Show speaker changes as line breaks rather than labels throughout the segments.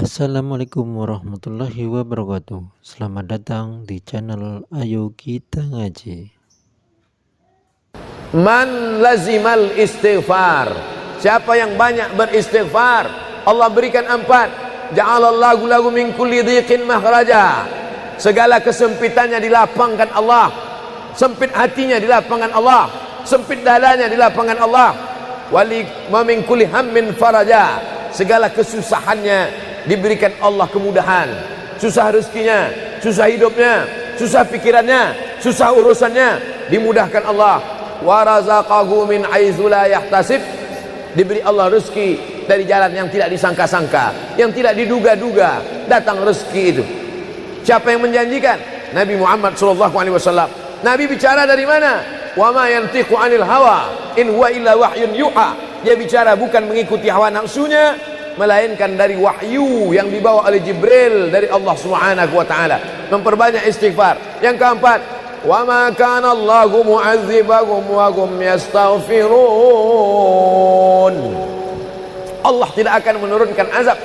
Assalamualaikum warahmatullahi wabarakatuh. Selamat datang di channel Ayo Kita Ngaji.
Man lazimal istighfar, siapa yang banyak beristighfar, Allah berikan 4. Ja'alallahu lahu min kulli dhiqin makhraja, segala kesempitannya dilapangkan Allah, sempit hatinya dilapangkan Allah, sempit dadanya dilapangkan Allah. Wali wa min kulli hammin faraja, segala kesusahannya diberikan Allah kemudahan. Susah rezekinya, susah hidupnya, susah pikirannya, susah urusannya, dimudahkan Allah. Wa razaqahu min haitsu la yahtasib, diberi Allah rezeki dari jalan yang tidak disangka-sangka, yang tidak diduga-duga, datang rezeki itu. Siapa yang menjanjikan? Nabi Muhammad SAW. Nabi bicara dari mana? Wa ma yantiqu 'anil hawa in huwa illa wahyun yuha. Dia bicara bukan mengikuti hawa nafsunya, melainkan dari wahyu yang dibawa oleh Jibril dari Allah Subhanahu wa taala. Memperbanyak istighfar. Yang keempat, wa ma kana Allahu mu'adzibahum wa hum yastaghfirun. Allah tidak akan menurunkan azab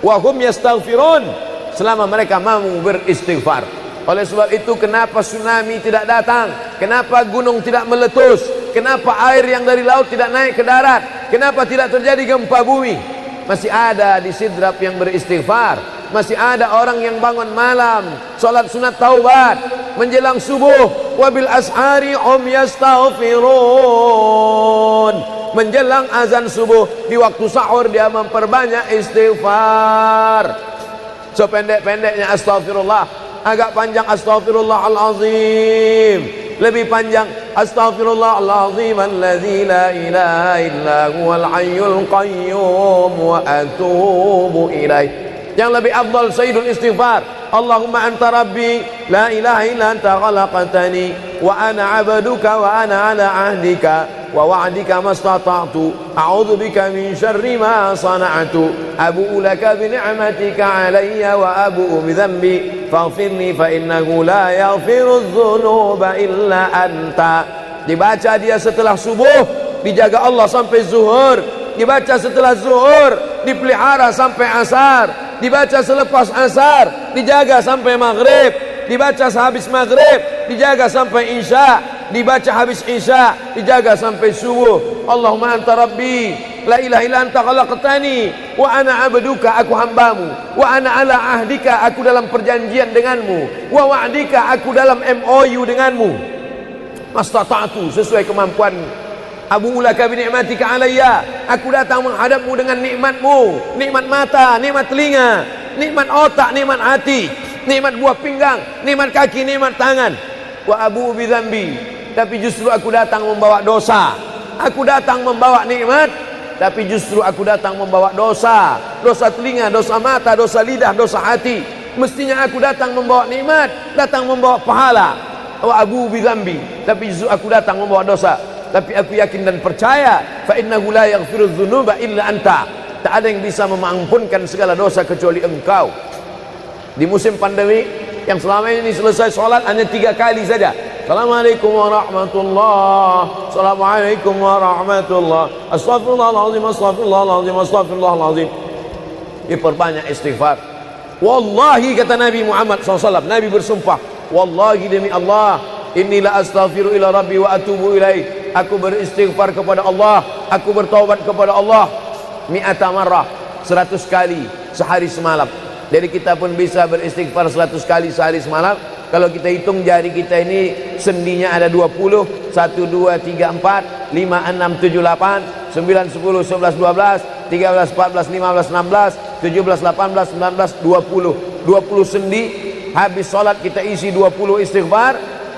wa hum yastaghfirun selama mereka mau beristighfar. Oleh sebab itu, kenapa tsunami tidak datang? Kenapa gunung tidak meletus? Kenapa air yang dari laut tidak naik ke darat? Kenapa tidak terjadi gempa bumi? Masih ada di Sidrap yang beristighfar. Masih ada orang yang bangun malam, sholat sunat taubat menjelang subuh. Wabil ashari hum yastaghfirun. Menjelang azan subuh, di waktu sahur dia memperbanyak istighfar. Sependek-pendeknya astaghfirullah, agak panjang astaghfirullahalazim, lebih panjang astaghfirullahalazim alladzi la ilaha illa huwal hayyul qayyum wa atubu ilaih. Yang lebih afdal sayyidul istighfar, Allahumma anta rabbi la ilaha illa anta khalaqtani wa ana 'abduka wa ana 'ala 'ahdika wa wa'dika mastata'tu a'udzu bika min syarri ma sana'tu abu'u laka bi ni'matika 'alayya wa abu'u bi dhanbi faghfirli fa innahu la yaghfiru dzunuba illa anta. Dibaca dia setelah subuh, dijaga Allah sampai zuhur. Dibaca setelah zuhur, dipelihara sampai asar. Dibaca selepas asar, dijaga sampai maghrib. Dibaca sehabis maghrib, dijaga sampai isya. Dibaca habis isya, dijaga sampai subuh. Allahumma anta rabbi la ilaha illa anta khalaqtani wa ana 'abduka, aku hambamu, wa ana 'ala ahdika, aku dalam perjanjian denganmu, wa wa'dika, aku dalam MOU denganmu, mastata'tu, sesuai kemampuanmu. Abu ulaka bi ni'matika alayya, aku datang menghadapmu dengan nikmatmu, nikmat mata, nikmat telinga, nikmat otak, nikmat hati, nikmat buah pinggang, nikmat kaki, nikmat tangan. Wa abu bi dzambi, tapi justru aku datang membawa dosa. Aku datang membawa nikmat, tapi justru aku datang membawa dosa. Dosa telinga, dosa mata, dosa lidah, dosa hati. Mestinya aku datang membawa nikmat, datang membawa pahala. Wa abu bi dzambi, tapi justru aku datang membawa dosa. Tapi aku yakin dan percaya, fa innahu la yaghfiru dzunuba illa anta, tak ada yang bisa mengampunkan segala dosa kecuali engkau. Di musim pandemi yang selama ini selesai sholat hanya 3 kali saja. Assalamualaikum warahmatullah, assalamualaikum warahmatullah, astaghfirullahaladzim, astaghfirullahaladzim, astaghfirullahaladzim. Diperbanyak istighfar. Wallahi, kata Nabi Muhammad SAW, Nabi bersumpah, wallahi demi Allah, inni la astaghfiru ila rabbi wa atubu ilaih, aku beristighfar kepada Allah, aku bertaubat kepada Allah mi'ata marrah, 100 kali sehari semalam. Jadi kita pun bisa beristighfar 100 kali sehari semalam. Kalau kita hitung jari kita ini sendinya ada 20, 1, 2, 3, 4, 5, 6, 7, 8, 9, 10, 11, 12, 13, 14, 15, 16, 17, 18, 19, 20. 20 sendi. Habis sholat kita isi 20 istighfar.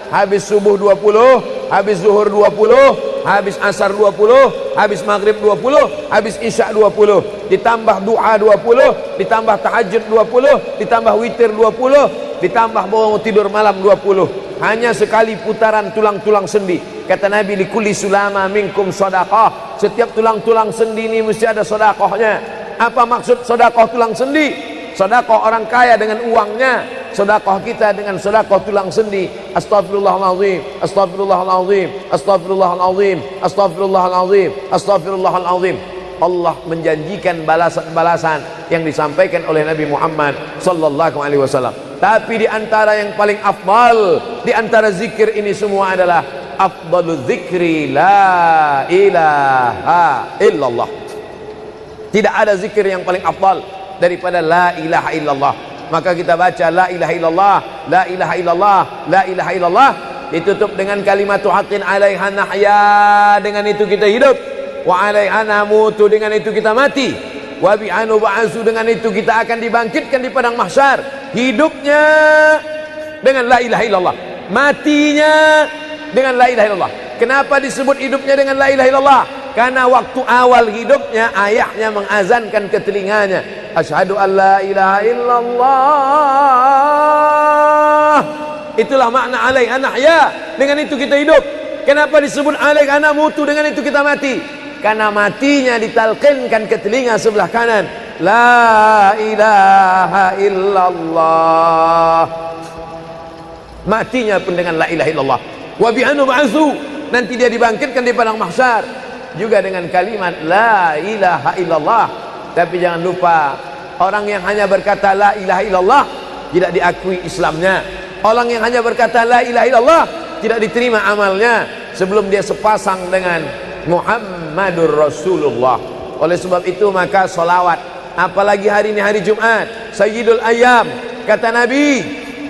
Habis subuh 20, habis zuhur 20, habis asar 20, habis maghrib 20, habis isya 20, ditambah doa 20, ditambah tahajud 20, ditambah witir 20, ditambah bangun tidur malam 20. Hanya sekali putaran tulang-tulang sendi. Kata Nabi, likulli sulama minkum sedekah, setiap tulang-tulang sendi ini mesti ada sedekahnya. Apa maksud sedekah tulang sendi? Sedekah orang kaya dengan uangnya, sedekah kita dengan sedekah tulang sendi. Astaghfirullahalazim, astaghfirullahalazim, astaghfirullahalazim, astaghfirullahalazim, astaghfirullahalazim. Allah menjanjikan balasan-balasan yang disampaikan oleh Nabi Muhammad sallallahu alaihi wasallam. Tapi di antara yang paling afdal di antara zikir ini semua adalah afdalul zikri la ilaha illallah. Tidak ada zikir yang paling afdal daripada la ilaha illallah. Maka kita baca la ilaha illallah, la ilaha illallah, la ilaha illallah, ditutup dengan kalimat haqqin 'alaiha nahya, dengan itu kita hidup, wa 'alaiha namutu, dengan itu kita mati, wa bi'anu ba'su, dengan itu kita akan dibangkitkan di padang mahsyar. Hidupnya dengan la ilaha illallah, matinya dengan la ilaha illallah. Kenapa disebut hidupnya dengan la ilaha illallah? Karena waktu awal hidupnya ayahnya mengazankan ke telinganya, asyhadu an la ilaha illallah. Itulah makna alaiha nahya, dengan itu kita hidup. Kenapa disebut alaiha namutu, dengan itu kita mati? Karena matinya ditalqinkan ke telinga sebelah kanan, la ilaha illallah. Matinya pun dengan la ilaha illallah. Wa bi'anu ba'su, nanti dia dibangkitkan di padang mahsyar juga dengan kalimat la ilaha illallah. Tapi jangan lupa, orang yang hanya berkata la ilaha illallah tidak diakui Islamnya. Orang yang hanya berkata la ilaha illallah tidak diterima amalnya sebelum dia sepasang dengan Muhammadur Rasulullah. Oleh sebab itu maka salawat, apalagi hari ini hari Jumat, Sayyidul Ayyam, kata Nabi,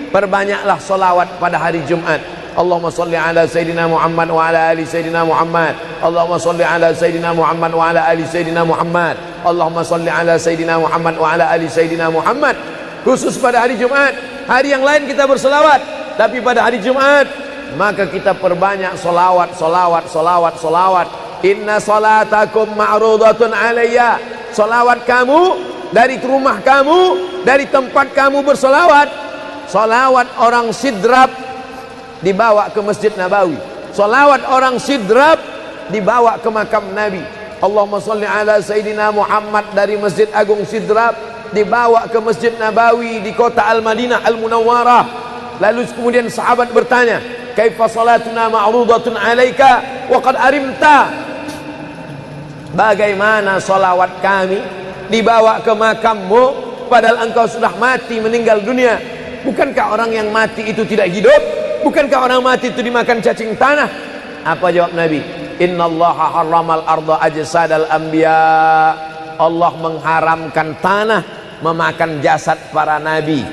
perbanyaklah salawat pada hari Jumat. Allahumma salli ala Sayyidina Muhammad wa ala ali Sayyidina Muhammad. Allahumma salli ala Sayyidina Muhammad wa ala ali Sayyidina Muhammad. Allahumma salli ala Sayyidina Muhammad wa ala ali Sayyidina Muhammad. Khusus pada hari Jumat. Hari yang lain kita berselawat, tapi pada hari Jumat maka kita perbanyak solawat, solawat, solawat, solawat. Inna salatakum ma'rudatun alayya. Solawat kamu dari rumah kamu, dari tempat kamu bersolawat. Solawat orang sidrap dibawa ke Masjid Nabawi. Solawat orang sidrap dibawa ke makam Nabi. Allahumma salli ala Sayyidina Muhammad dari Masjid Agung Sidrap dibawa ke Masjid Nabawi di kota Al-Madinah Al-Munawwarah. Lalu kemudian sahabat bertanya, kaifa salatuna ma'rudatun alaika wa qad arimta? Bagaimana salawat kami dibawa ke makammu padahal engkau sudah mati, meninggal dunia? Bukankah orang yang mati itu tidak hidup? Bukankah orang mati itu dimakan cacing tanah? Apa jawab Nabi? Innallaha harramal arda ajsadal anbiya. Allah mengharamkan tanah memakan jasad para nabi.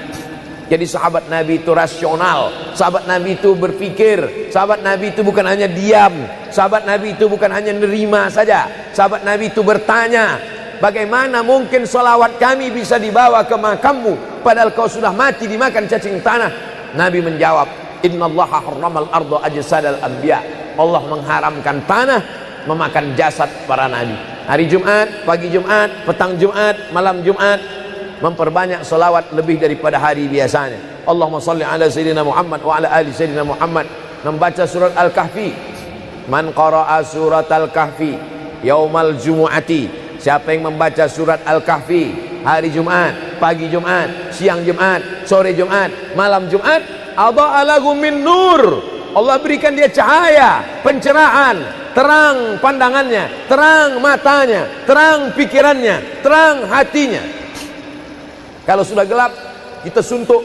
Jadi sahabat Nabi itu rasional, sahabat Nabi itu berpikir, sahabat Nabi itu bukan hanya diam, sahabat Nabi itu bukan hanya nerima saja, sahabat Nabi itu bertanya, bagaimana mungkin salawat kami bisa dibawa ke makammu padahal kau sudah mati dimakan cacing tanah? Nabi menjawab, innallaha harramal arda ajsadal anbiya. Allah mengharamkan tanah memakan jasad para nabi. Hari Jumat, pagi Jumat, petang Jumat, malam Jumat, memperbanyak salawat lebih daripada hari biasanya. Allahumma salli ala Sayyidina Muhammad wa ala ali Sayyidina Muhammad. Membaca surat Al-Kahfi. Man qara'a surat Al-Kahfi yaumal jumu'ati. Siapa yang membaca surat Al-Kahfi hari Jumat, pagi Jumat, siang Jumat, sore Jumat, malam Jumat, adha'a lahu min nur. Allah berikan dia cahaya, pencerahan, terang pandangannya, terang matanya, terang pikirannya, terang hatinya. Kalau sudah gelap, kita suntuk.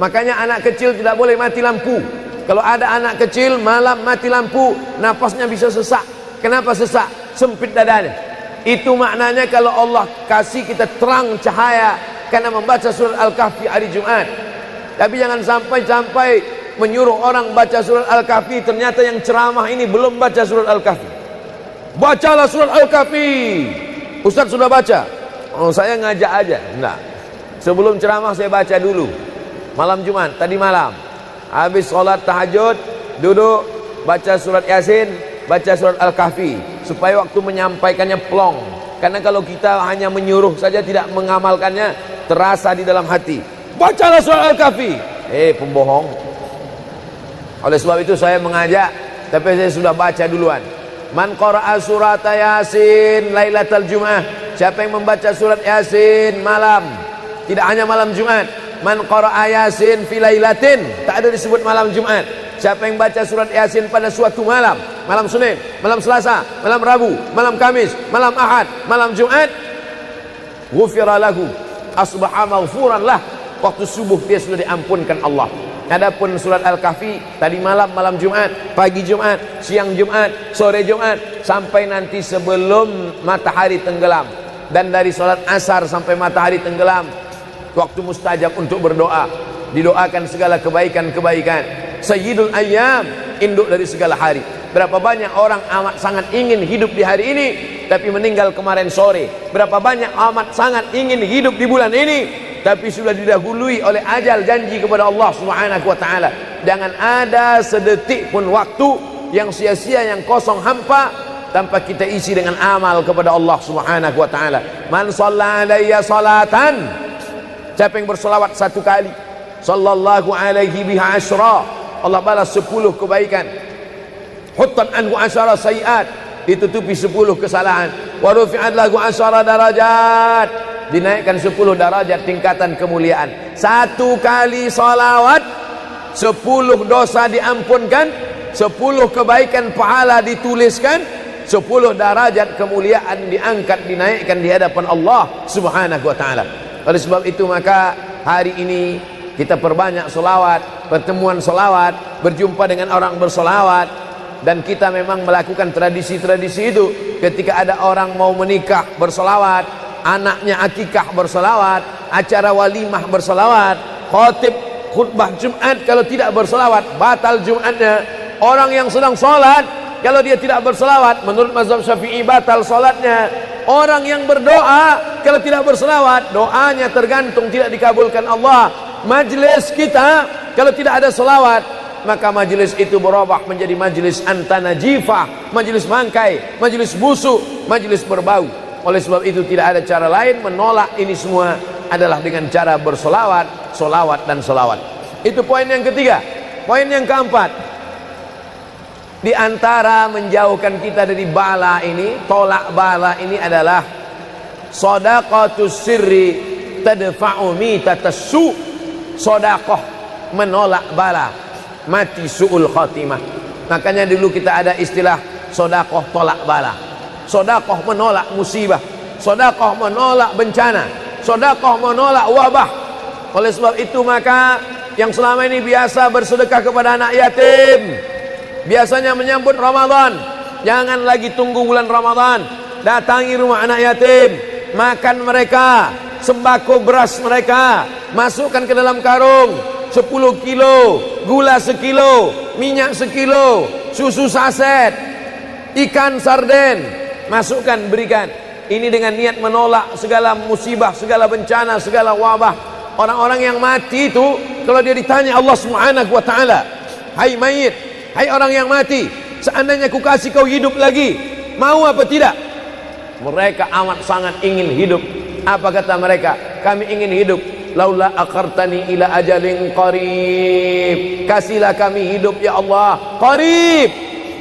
Makanya anak kecil tidak boleh mati lampu. Kalau ada anak kecil malam mati lampu, napasnya bisa sesak. Kenapa sesak? Sempit dadanya. Itu maknanya kalau Allah kasih kita terang cahaya karena membaca surat Al-Kahfi hari Jumat. Tapi jangan sampai menyuruh orang baca surat Al-Kahfi, ternyata yang ceramah ini belum baca surat Al-Kahfi. Bacalah surat Al-Kahfi. Ustaz sudah baca? Oh, saya ngajak aja. Enggak. Sebelum ceramah saya baca dulu. Malam Jumat, tadi malam. Habis sholat tahajud, duduk, baca surat Yasin, baca surat Al-Kahfi. Supaya waktu menyampaikannya plong. Karena kalau kita hanya menyuruh saja tidak mengamalkannya, terasa di dalam hati. Bacalah surat Al-Kahfi. Pembohong. Oleh sebab itu saya mengajak, tapi saya sudah baca duluan. Man qara'a surat Yasin lailatal Jum'ah. Siapa yang membaca surat Yasin malam, tidak hanya malam Jumat. Man qara'a Yasin fi lailatin, tak ada disebut malam Jumat. Siapa yang baca surat Yasin pada suatu malam, malam Senin, malam Selasa, malam Rabu, malam Kamis, malam Ahad, malam Jumat, ghufira lahu, asbaha maghfuran lah. Waktu subuh dia sudah diampunkan Allah. Adapun surat Al-Kahfi tadi malam, malam Jumat, pagi Jumat, siang Jumat, sore Jumat, sampai nanti sebelum matahari tenggelam. Dan dari salat asar sampai matahari tenggelam, waktu mustajab untuk berdoa, didoakan segala kebaikan-kebaikan. Sayyidul Ayyam, induk dari segala hari. Berapa banyak orang amat sangat ingin hidup di hari ini, tapi meninggal kemarin sore. Berapa banyak amat sangat ingin hidup di bulan ini, tapi sudah didahului oleh ajal, janji kepada Allah Subhanahu wa taala. Jangan ada sedetik pun waktu yang sia-sia, yang kosong hampa, tanpa kita isi dengan amal kepada Allah Subhanahu wa taala. Man shalla alayya salatan, siapa yang bersolawat satu kali, sallallahu alaihi biha asyra, Allah balas 10 kebaikan. Huttan anhu asyara sayiat, ditutupi 10 kesalahan. Wa rufi'at lahu asyara darajat, dinaikkan 10 darajat tingkatan kemuliaan. Satu kali salawat 10 dosa diampunkan, 10 kebaikan pahala dituliskan, 10 derajat kemuliaan diangkat, dinaikkan di hadapan Allah Subhanahu wa taala. Oleh sebab itu maka hari ini kita perbanyak solawat, pertemuan solawat, berjumpa dengan orang bersolawat. Dan kita memang melakukan tradisi-tradisi itu. Ketika ada orang mau menikah bersolawat, anaknya akikah bersolawat, acara walimah bersolawat, khotib khutbah Jumat kalau tidak bersolawat batal Jumatnya. Orang yang sedang sholat kalau dia tidak bersolawat, menurut mazhab Syafi'i batal sholatnya. Orang yang berdoa kalau tidak bersolawat, doanya tergantung tidak dikabulkan Allah. Majlis kita kalau tidak ada selawat, maka majlis itu berubah menjadi majlis antanajifah, majlis mangkai, majlis busuk, majlis berbau. Oleh sebab itu tidak ada cara lain menolak ini semua adalah dengan cara bersolawat, solawat dan solawat. Itu poin yang ketiga. Poin yang keempat, di antara menjauhkan kita dari bala ini, tolak bala ini adalah shadaqatus sirri tadfa'u mitatas su'. Sodakoh menolak bala, mati su'ul khatimah. Makanya dulu kita ada istilah sodakoh tolak bala. Sodakoh menolak musibah, sodakoh menolak bencana, sodakoh menolak wabah. Oleh sebab itu maka yang selama ini biasa bersedekah kepada anak yatim, biasanya menyambut Ramadan, jangan lagi tunggu bulan Ramadan, datangi rumah anak yatim, makan mereka, sembako beras mereka, masukkan ke dalam karung 10 kilo, gula sekilo, minyak sekilo, susu saset, ikan sarden, masukkan, berikan. Ini dengan niat menolak segala musibah, segala bencana, segala wabah. Orang-orang yang mati itu kalau dia ditanya Allah Subhanahu wa taala, hai mayit, hai orang yang mati, seandainya ku kasih kau hidup lagi, mau apa tidak? Mereka amat sangat ingin hidup. Apa kata mereka? Kami ingin hidup. Laula akhartani ila ajalin qarib, kasihlah kami hidup ya Allah qarib,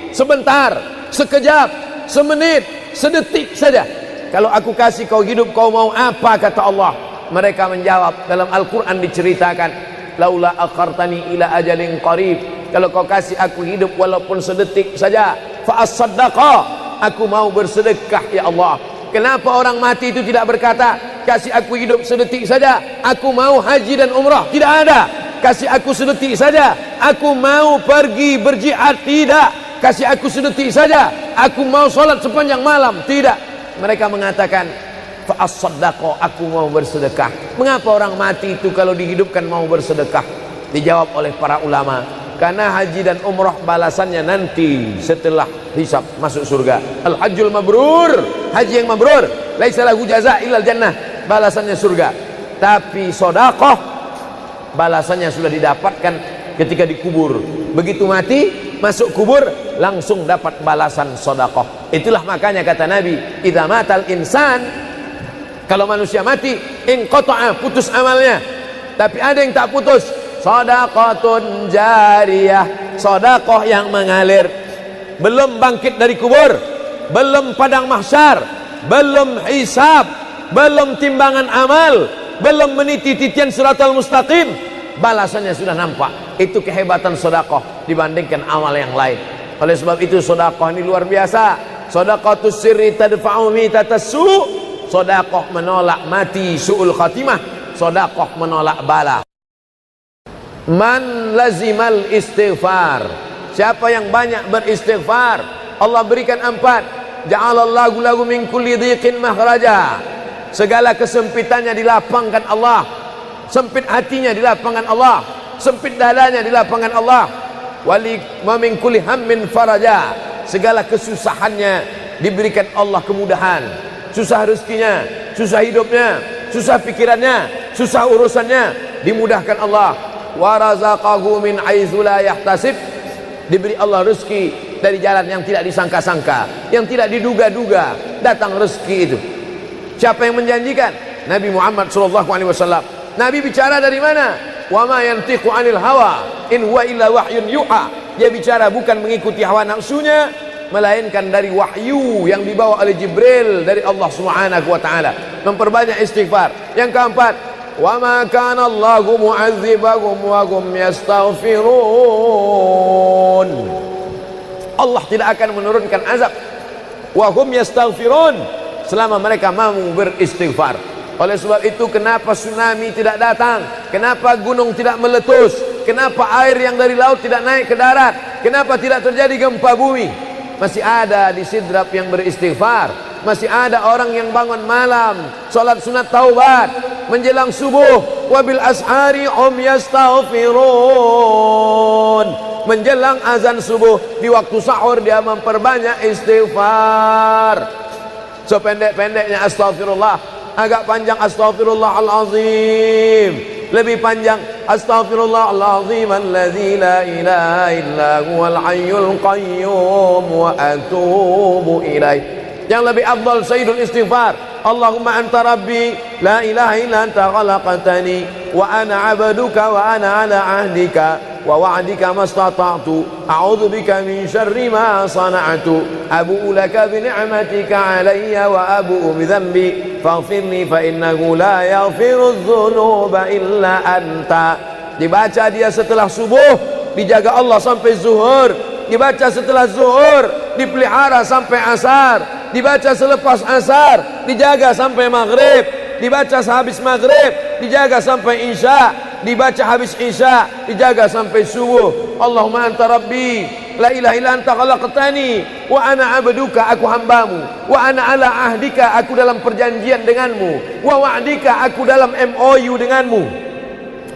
sebentar, sekejap, semenit, sedetik saja. Kalau aku kasih kau hidup, kau mau apa? Kata Allah. Mereka menjawab, dalam Al-Quran diceritakan, laula akhartani ila ajalin qarib, kalau kau kasih aku hidup walaupun sedetik saja, fa as-saddaqa, aku mau bersedekah ya Allah. Kenapa orang mati itu tidak berkata, kasih aku hidup sedetik saja, aku mau haji dan umrah? Tidak ada. Kasih aku sedetik saja, aku mau pergi berjihad? Tidak. Kasih aku sedetik saja, aku mau sholat sepanjang malam? Tidak. Mereka mengatakan, fa-as-saddaqa, aku mau bersedekah. Mengapa orang mati itu kalau dihidupkan mau bersedekah? Dijawab oleh para ulama, karena haji dan umrah balasannya nanti setelah hisab masuk surga. Al-hajjul mabrur, haji yang mabrur, laisa lahu jaza' illal jannah, balasannya surga. Tapi sedekah balasannya sudah didapatkan ketika dikubur. Begitu mati masuk kubur langsung dapat balasan sedekah. Itulah makanya kata Nabi, idza matal insan, kalau manusia mati inqata'a, putus amalnya. Tapi ada yang tak putus, shadaqatun jariyah, sedekah yang mengalir. Belum bangkit dari kubur, belum padang mahsyar, belum hisab, belum timbangan amal, belum meniti titian siratal mustaqim, balasannya sudah nampak. Itu kehebatan sedekah dibandingkan amal yang lain. Oleh sebab itu sedekah ini luar biasa. Sedaqatus sirri tadfa'u mitatas su'. Sedekah menolak mati su'ul khatimah. Sedekah menolak bala. Man lazimal istighfar. Siapa yang banyak beristighfar, Allah berikan 4. Ja'alallahu lahu min kulli dhiqin makhraja. Segala kesempitannya dilapangkan Allah. Sempit hatinya dilapangkan Allah. Sempit dadanya dilapangkan Allah. Wali wa min kulli hammin faraja. Segala kesusahannya diberikan Allah kemudahan. Susah rezekinya, susah hidupnya, susah pikirannya, susah urusannya dimudahkan Allah. Wa razaqahu min haitsu la yahtasib. Diberi Allah rezeki dari jalan yang tidak disangka-sangka, yang tidak diduga-duga, datang rezeki itu. Siapa yang menjanjikan? Nabi Muhammad SAW. Nabi bicara dari mana? Wa ma yantiqu 'anil hawa in huwa illa wahyun yuha. Dia bicara bukan mengikuti hawa nafsunya, melainkan dari wahyu yang dibawa oleh Jibril dari Allah Subhanahu wa taala. Memperbanyak istighfar. Yang keempat, wa ma kana Allahu mu'adzibahum wa hum yastaghfirun. Allah tidak akan menurunkan azab wa hum yastaghfirun selama mereka mau beristighfar. Oleh sebab itu kenapa tsunami tidak datang? Kenapa gunung tidak meletus? Kenapa air yang dari laut tidak naik ke darat? Kenapa tidak terjadi gempa bumi? Masih ada di Sidrap yang beristighfar. Masih ada orang yang bangun malam salat sunat taubat menjelang subuh. Wabil ashari hum yastaghfirun. Menjelang azan subuh, di waktu sahur dia memperbanyak istighfar. Sependek-pendeknya astagfirullah. Agak panjang astaghfirullahalazim. Lebih panjang astaghfirullahalazim alladzi la ilaha illa huwal hayyul qayyum wa atubu ilaih. Yang lebih afdal sayyidul istighfar, Allahumma anta rabbi la ilaha illa anta khalaqtani wa ana 'abduka wa ana 'ala 'ahdika wa wa'dika mastata'tu a'udzu bika min syarri ma sana'tu abu'u laka bi ni'matika 'alayya wa abu'u bi dhanbi faghfirli fa innahu la yaghfiru dzunuba illa anta. Dibaca dia setelah subuh, dijaga Allah sampai zuhur. Dibaca setelah zuhur, dipelihara sampai asar. Dibaca selepas asar, dijaga sampai maghrib. Dibaca sehabis maghrib, dijaga sampai isya. Dibaca habis isya, dijaga sampai subuh. Allahumma anta rabbi la ilaha illa anta khalaqtani wa ana 'abduka, aku hambamu, wa ana 'ala ahdika, aku dalam perjanjian denganmu, wa wa'dika, aku dalam MOU denganmu,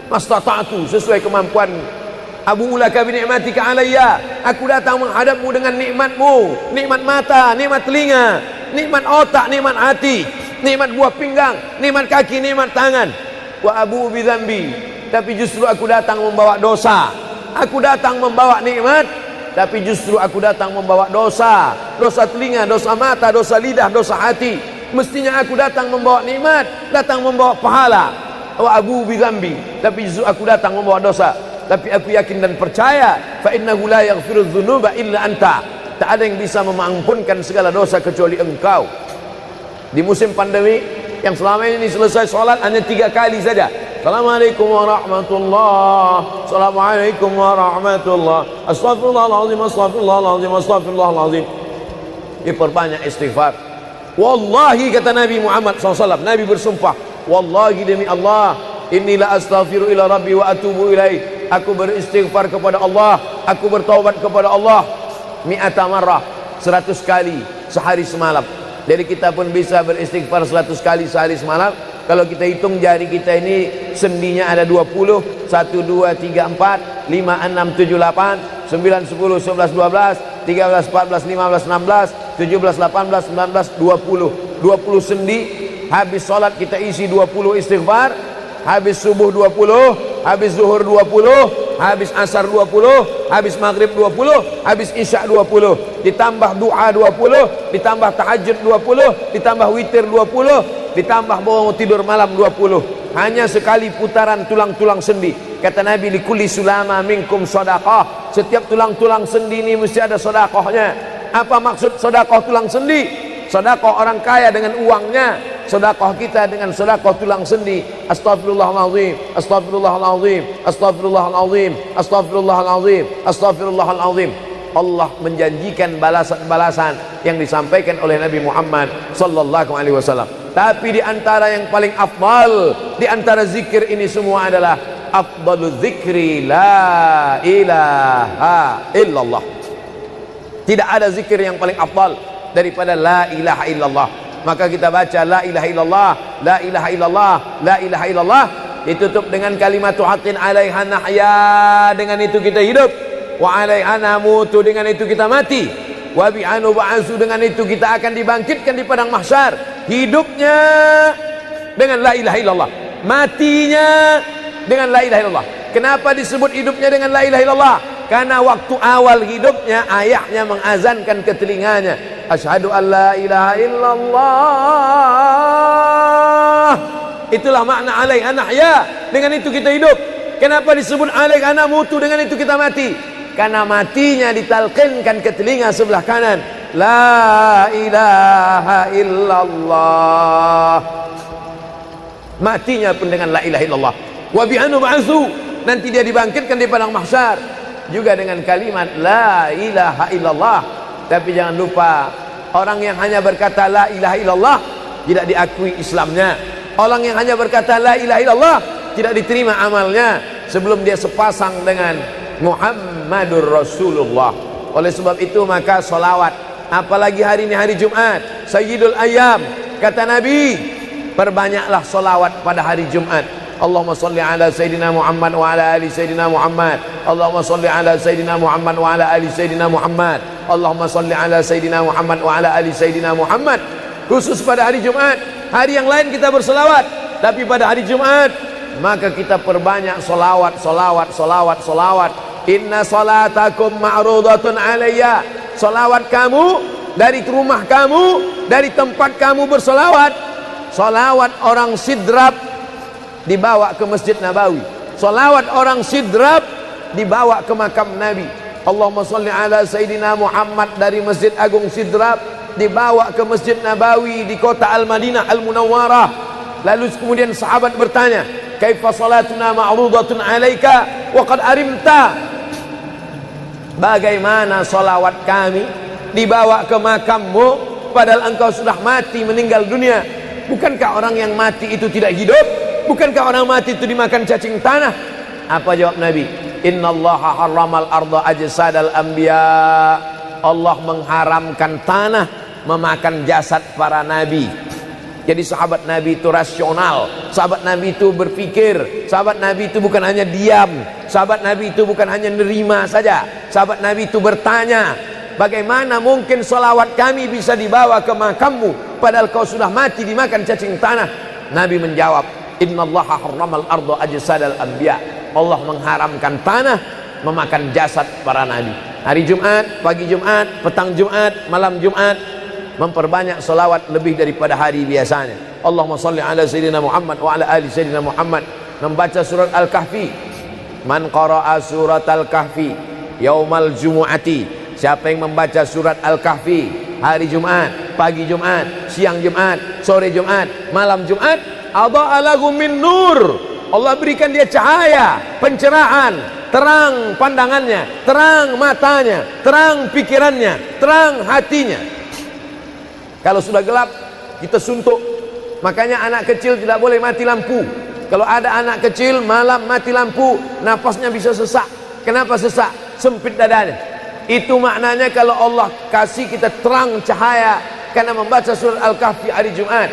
mastata'tu, sesuai kemampuanmu. Abu ulaka bi ni'matika alayya, aku datang menghadapmu dengan nikmatmu, nikmat mata, nikmat telinga, nikmat otak, nikmat hati, nikmat buah pinggang, nikmat kaki, nikmat tangan. Wa abu bi dzambi, tapi justru aku datang membawa dosa. Aku datang membawa nikmat, tapi justru aku datang membawa dosa. Dosa telinga, dosa mata, dosa lidah, dosa hati. Mestinya aku datang membawa nikmat, datang membawa pahala. Wa abu bi dzambi, tapi justru aku datang membawa dosa. Tapi aku yakin dan percaya, fa innahu la yaghfiru dzunuba illa anta. Tak ada yang bisa mengampunkan segala dosa kecuali engkau. Di musim pandemi yang selama ini selesai sholat hanya 3 kali saja. Assalamualaikum warahmatullah. Assalamualaikum warahmatullah. Astaghfirullahalazim, astaghfirullahalazim, astaghfirullahalazim. Diperbanyak istighfar. Wallahi, kata Nabi Muhammad SAW, Nabi bersumpah, wallahi demi Allah, inilah astaghfiru ila rabbi wa atubu ilaih. Aku beristighfar kepada Allah, aku bertaubat kepada Allah mi'ata marrah, 100 kali sehari semalam. Jadi kita pun bisa beristighfar 100 kali sehari semalam. Kalau kita hitung jari kita ini sendinya ada 20, 1, 2, 3, 4, 5, 6, 7, 8, 9, 10, 11, 12, 13, 14, 15, 16, 17, 18, 19, 20. 20 sendi. Habis sholat kita isi 20 istighfar. Habis subuh 20, habis zuhur 20, habis asar 20, habis maghrib 20, habis isya 20, ditambah doa 20, ditambah tahajud 20, ditambah witir 20, ditambah bangun tidur malam 20. Hanya sekali putaran tulang-tulang sendi. Kata Nabi, likulli sulama minkum sedekah. Setiap tulang-tulang sendi ini mesti ada sedekahnya. Apa maksud sedekah tulang sendi? Sedekah orang kaya dengan uangnya. sedekah kita dengan sedekah tulang sendi. Astaghfirullahalazim, astaghfirullahalazim, astaghfirullahalazim, astaghfirullahalazim, astaghfirullahalazim. Allah menjanjikan balasan-balasan yang disampaikan oleh Nabi Muhammad sallallahu alaihi wasallam. Tapi di antara yang paling afdal di antara zikir ini semua adalah afdalul zikri la ilaha illallah. Tidak ada zikir yang paling afdal daripada la ilaha illallah. Maka kita baca la ilaha illallah, la ilaha illallah, la ilaha illallah, ditutup dengan kalimat haqqin 'alaiha nahya, dengan itu kita hidup, wa 'alaiha namutu, dengan itu kita mati, wa bi'anu ba'su, dengan itu kita akan dibangkitkan di padang mahsyar. Hidupnya dengan la ilaha illallah, matinya dengan la ilaha illallah. Kenapa disebut hidupnya dengan la ilaha illallah? Karena waktu awal hidupnya ayahnya mengazankan ke telinganya, asyhadu an la ilaha illallah. Itulah makna alaiha nahya, dengan itu kita hidup. Kenapa disebut alaiha namutu, dengan itu kita mati? Karena matinya ditalqinkan ke telinga sebelah kanan, la ilaha illallah. Matinya pun dengan la ilaha illallah. Wa bi'anu ba'su, nanti dia dibangkitkan di padang mahsyar juga dengan kalimat la ilaha illallah. Tapi jangan lupa, orang yang hanya berkata la ilaha illallah tidak diakui Islamnya. Orang yang hanya berkata la ilaha illallah tidak diterima amalnya sebelum dia sepasang dengan Muhammadur Rasulullah. Oleh sebab itu maka solawat, apalagi hari ini hari Jumat, Sayyidul Ayyam, kata Nabi, perbanyaklah solawat pada hari Jumat. Allahumma salli ala Sayyidina Muhammad wa ala ali Sayyidina Muhammad. Allahumma salli ala Sayyidina Muhammad wa ala ali Sayyidina Muhammad. Allahumma salli ala Sayyidina Muhammad wa ala ali Sayyidina Muhammad. Khusus pada hari Jumat. Hari yang lain kita berselawat, tapi pada hari Jumat maka kita perbanyak solawat, solawat, solawat, solawat. Inna salatakum ma'rudatun alayya. Solawat kamu dari rumah kamu, dari tempat kamu bersolawat. Solawat orang sidrap dibawa ke Masjid Nabawi. Solawat orang sidrap dibawa ke makam Nabi. Allahumma salli ala Sayyidina Muhammad dari Masjid Agung Sidrap dibawa ke Masjid Nabawi di kota Al-Madinah Al-Munawwarah. Lalu kemudian sahabat bertanya, kaifa salatuna ma'rudatun alaika wa qad arimta? Bagaimana solawat kami dibawa ke makammu padahal engkau sudah mati, meninggal dunia? Bukankah orang yang mati itu tidak hidup? Bukankah orang mati itu dimakan cacing tanah? Apa jawab Nabi? Innallaha harramal arda ajsadal anbiya. Allah mengharamkan tanah memakan jasad para nabi. Jadi sahabat Nabi itu rasional, sahabat Nabi itu berpikir, sahabat Nabi itu bukan hanya diam, sahabat Nabi itu bukan hanya nerima saja, sahabat Nabi itu bertanya, bagaimana mungkin solawat kami bisa dibawa ke makammu padahal kau sudah mati dimakan cacing tanah? Nabi menjawab, innallaha harramal arda ajsadal anbiya. Allah mengharamkan tanah memakan jasad para nabi. Hari Jumat, pagi Jumat, petang Jumat, malam Jumat, memperbanyak solawat lebih daripada hari biasanya. Allahumma salli ala Sayyidina Muhammad wa ala ali Sayyidina Muhammad. Membaca surat Al-Kahfi. Man qara'a surat Al-Kahfi yaumal jumu'ati. Siapa yang membaca surat Al-Kahfi hari Jumat, pagi Jumat, siang Jumat, sore Jumat, malam Jumat, adha'a lahu min nur. Allah berikan dia cahaya, pencerahan, terang pandangannya, terang matanya, terang pikirannya, terang hatinya. Kalau sudah gelap, kita suntuk. Makanya anak kecil tidak boleh mati lampu. Kalau ada anak kecil malam mati lampu, napasnya bisa sesak. Kenapa sesak? Sempit dadanya. Itu maknanya kalau Allah kasih kita terang cahaya karena membaca surat Al-Kahfi hari Jumat.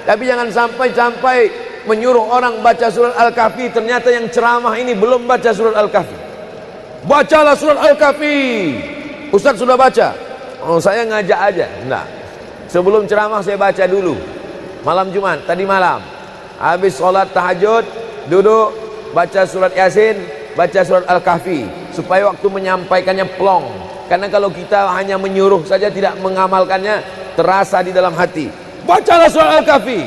Tapi jangan sampai menyuruh orang baca surat Al-Kahfi, ternyata yang ceramah ini belum baca surat Al-Kahfi. Bacalah surat Al-Kahfi. Ustaz sudah baca. Oh, saya ngajak aja. Enggak. Sebelum ceramah saya baca dulu. Malam Jumat, tadi malam. Habis sholat tahajud, duduk, baca surat Yasin, baca surat Al-Kahfi. Supaya waktu menyampaikannya plong. Karena kalau kita hanya menyuruh saja tidak mengamalkannya, terasa di dalam hati. Bacalah surat Al-Kahfi.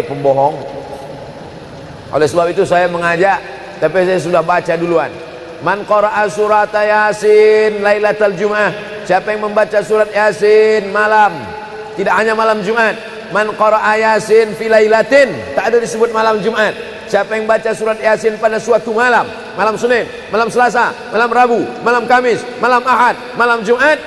Pembohong. Oleh sebab itu saya mengajak, tapi saya sudah baca duluan. Man qara'a surat Yasin lailatal Jum'ah. Siapa yang membaca surat Yasin malam, tidak hanya malam Jumat, Man qara'a Yasin fi lailatin, tak ada disebut malam Jumat. Siapa yang baca surat Yasin pada suatu malam, malam Senin, malam Selasa, malam Rabu, malam Kamis, malam Ahad, malam Jumat,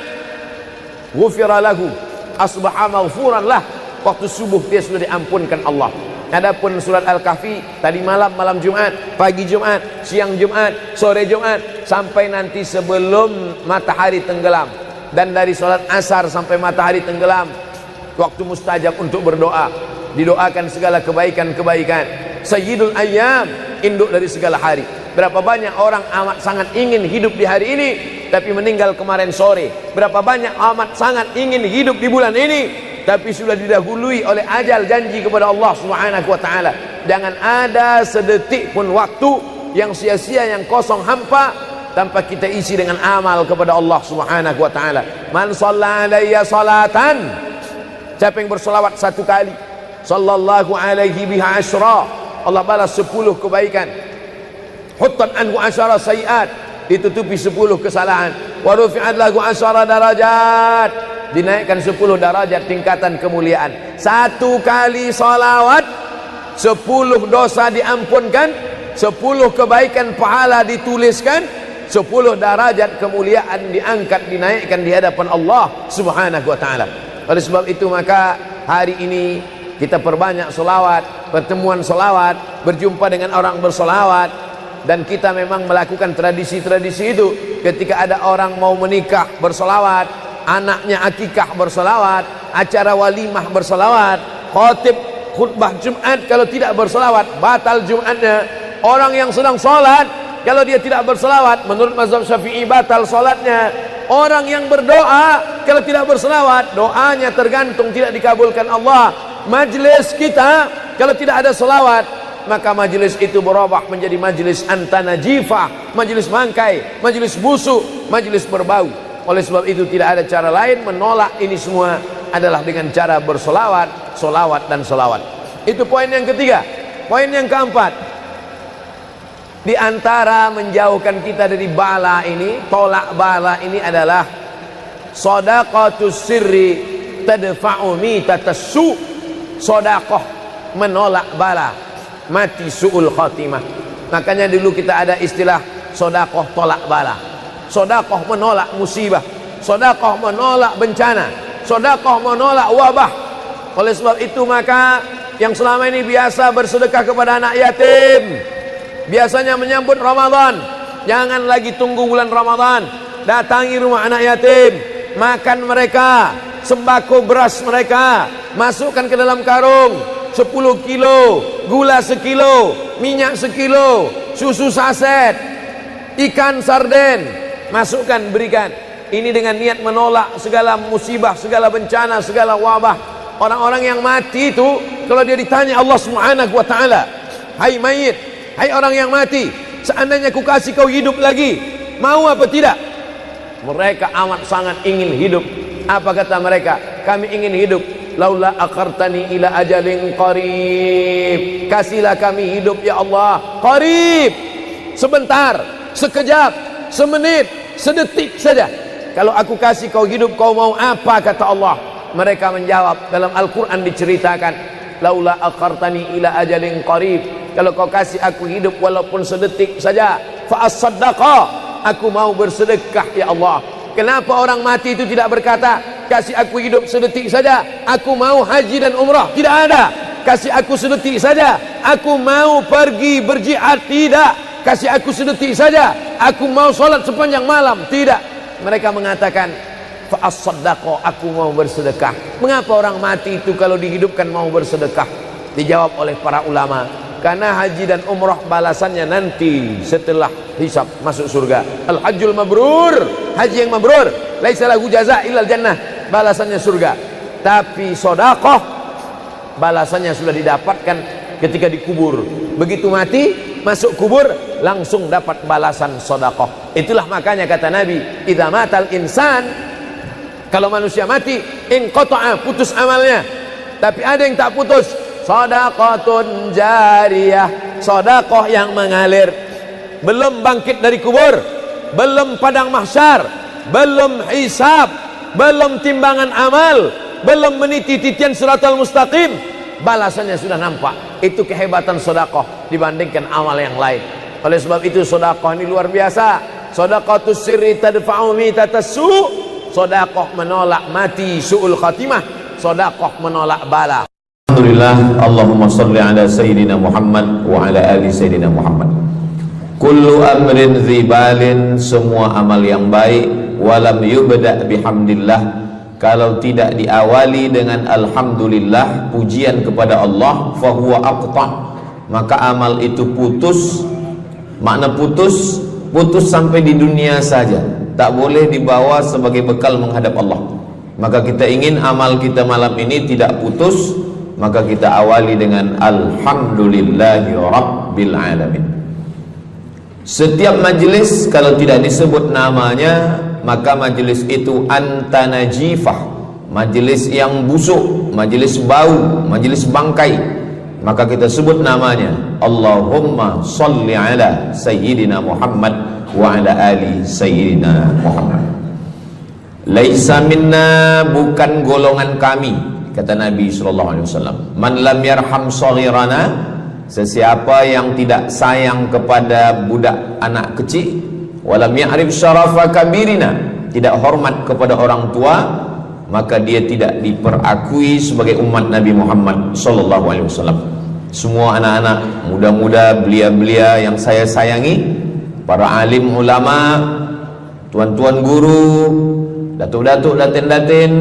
ghufira lahu, asbaha maghfuran lah. Waktu subuh dia sudah diampunkan Allah. Adapun surat Al-Kahfi tadi malam, malam Jumat, pagi Jumat, siang Jumat, sore Jumat, sampai nanti sebelum matahari tenggelam. Dan dari salat asar sampai matahari tenggelam, waktu mustajab untuk berdoa, didoakan segala kebaikan-kebaikan. Sayyidul Ayyam, induk dari segala hari. Berapa banyak orang amat sangat ingin hidup di hari ini, tapi meninggal kemarin sore. Berapa banyak amat sangat ingin hidup di bulan ini, tapi sudah didahului oleh ajal, janji kepada Allah Subhanahu wa taala. Jangan ada sedetik pun waktu yang sia-sia, yang kosong hampa, tanpa kita isi dengan amal kepada Allah Subhanahu wa taala. Man shalla alayya salatan, siapa yang bersolawat satu kali, sallallahu alaihi biha asyra, Allah balas 10 kebaikan. Huttan anhu asyara sayiat, ditutupi 10 kesalahan. Wa rufi'at lahu asyara darajat, dinaikkan 10 darajat tingkatan kemuliaan. Satu kali salawat 10 dosa diampunkan, 10 kebaikan pahala dituliskan, 10 darajat kemuliaan diangkat, dinaikkan di hadapan Allah Subhanahu wa taala. Oleh sebab itu maka hari ini kita perbanyak solawat, pertemuan solawat, berjumpa dengan orang bersolawat. Dan kita memang melakukan tradisi-tradisi itu. Ketika ada orang mau menikah bersolawat, anaknya akikah bersolawat, acara walimah bersolawat, khotib khutbah Jumat kalau tidak bersolawat batal Jumatnya. Orang yang sedang sholat kalau dia tidak bersolawat, menurut mazhab Syafi'i batal sholatnya. Orang yang berdoa kalau tidak bersolawat, doanya tergantung tidak dikabulkan Allah. Majlis kita kalau tidak ada selawat, maka majlis itu berubah menjadi majlis antanajifah, majlis mangkai, majlis busuk, majlis berbau. Oleh sebab itu tidak ada cara lain menolak ini semua adalah dengan cara bersolawat, solawat dan solawat. Itu poin yang ketiga. Poin yang keempat, di antara menjauhkan kita dari bala ini, tolak bala ini adalah shadaqatus sirri tadfa'u mitatas su'. Sodakoh menolak bala, mati su'ul khatimah. Makanya dulu kita ada istilah sodakoh tolak bala. Sodakoh menolak musibah, sodakoh menolak bencana, sodakoh menolak wabah. Oleh sebab itu maka yang selama ini biasa bersedekah kepada anak yatim, biasanya menyambut Ramadan, jangan lagi tunggu bulan Ramadan, datangi rumah anak yatim, makan mereka, sembako beras mereka, masukkan ke dalam karung 10 kilo, gula sekilo, minyak sekilo, susu saset, ikan sarden, masukkan, berikan. Ini dengan niat menolak segala musibah, segala bencana, segala wabah. Orang-orang yang mati itu kalau dia ditanya Allah Subhanahu wa taala, hai mayit, hai orang yang mati, seandainya ku kasih kau hidup lagi, mau apa tidak? Mereka amat sangat ingin hidup. Apa kata mereka? Kami ingin hidup. Laula akhartani ila ajalin qarib, kasihlah kami hidup ya Allah qarib, sebentar, sekejap, semenit, sedetik saja. Kalau aku kasih kau hidup, kau mau apa? Kata Allah. Mereka menjawab, dalam Al-Quran diceritakan, laula akhartani ila ajalin qarib, kalau kau kasih aku hidup walaupun sedetik saja, fa as-saddaqa, aku mau bersedekah ya Allah. Kenapa orang mati itu tidak berkata, kasih aku hidup sedetik saja, aku mau haji dan umrah? Tidak ada. Kasih aku sedetik saja, aku mau pergi berjihad? Tidak. Kasih aku sedetik saja, aku mau sholat sepanjang malam? Tidak. Mereka mengatakan, fa as-saddaqa, aku mau bersedekah. Mengapa orang mati itu kalau dihidupkan mau bersedekah? Dijawab oleh para ulama, karena haji dan umrah balasannya nanti setelah hisab masuk surga. Al-hajjul mabrur, haji yang mabrur, laisa lahu jaza' illal jannah, balasannya surga. Tapi sedekah balasannya sudah didapatkan ketika dikubur. Begitu mati masuk kubur langsung dapat balasan sedekah. Itulah makanya kata Nabi, idza matal insan, kalau manusia mati inqata'a, putus amalnya. Tapi ada yang tak putus, shadaqatun jariyah, sedekah yang mengalir. Belum bangkit dari kubur, belum padang mahsyar, belum hisab, belum timbangan amal, belum meniti titian siratal mustaqim, balasannya sudah nampak. Itu kehebatan sedekah dibandingkan amal yang lain. Oleh sebab itu sedekah ini luar biasa. Sedaqatus sirri tadfa'u mitatas su'. Sedekah menolak mati su'ul khatimah. Sedekah menolak bala. Alhamdulillah, Allahumma salli ala sayyidina Muhammad wa ala ali sayyidina Muhammad. Kullu amrin zibalin, semua amal yang baik, walam yubda' bihamdillah, kalau tidak diawali dengan alhamdulillah, pujian kepada Allah, fahuwa aqta', maka amal itu putus. Makna putus, putus sampai di dunia saja, tak boleh dibawa sebagai bekal menghadap Allah. Maka kita ingin amal kita malam ini tidak putus, maka kita awali dengan alhamdulillahi rabbil alamin. Setiap majlis kalau tidak disebut namanya, maka majlis itu antanajifah, majlis yang busuk, majlis bau, majlis bangkai, maka kita sebut namanya Allahumma salli ala sayyidina Muhammad wa ala ali sayyidina Muhammad. Laisa minna, bukan golongan kami, kata Nabi SAW. Man lam yarham saghirana, sesiapa yang tidak sayang kepada budak anak kecil, walam ya'rif syarafa kabirina, tidak hormat kepada orang tua, maka dia tidak diperakui sebagai umat Nabi Muhammad SAW. Semua anak-anak muda-muda, belia-belia yang saya sayangi, para alim ulama, tuan-tuan guru, datuk-datuk, datin-datin,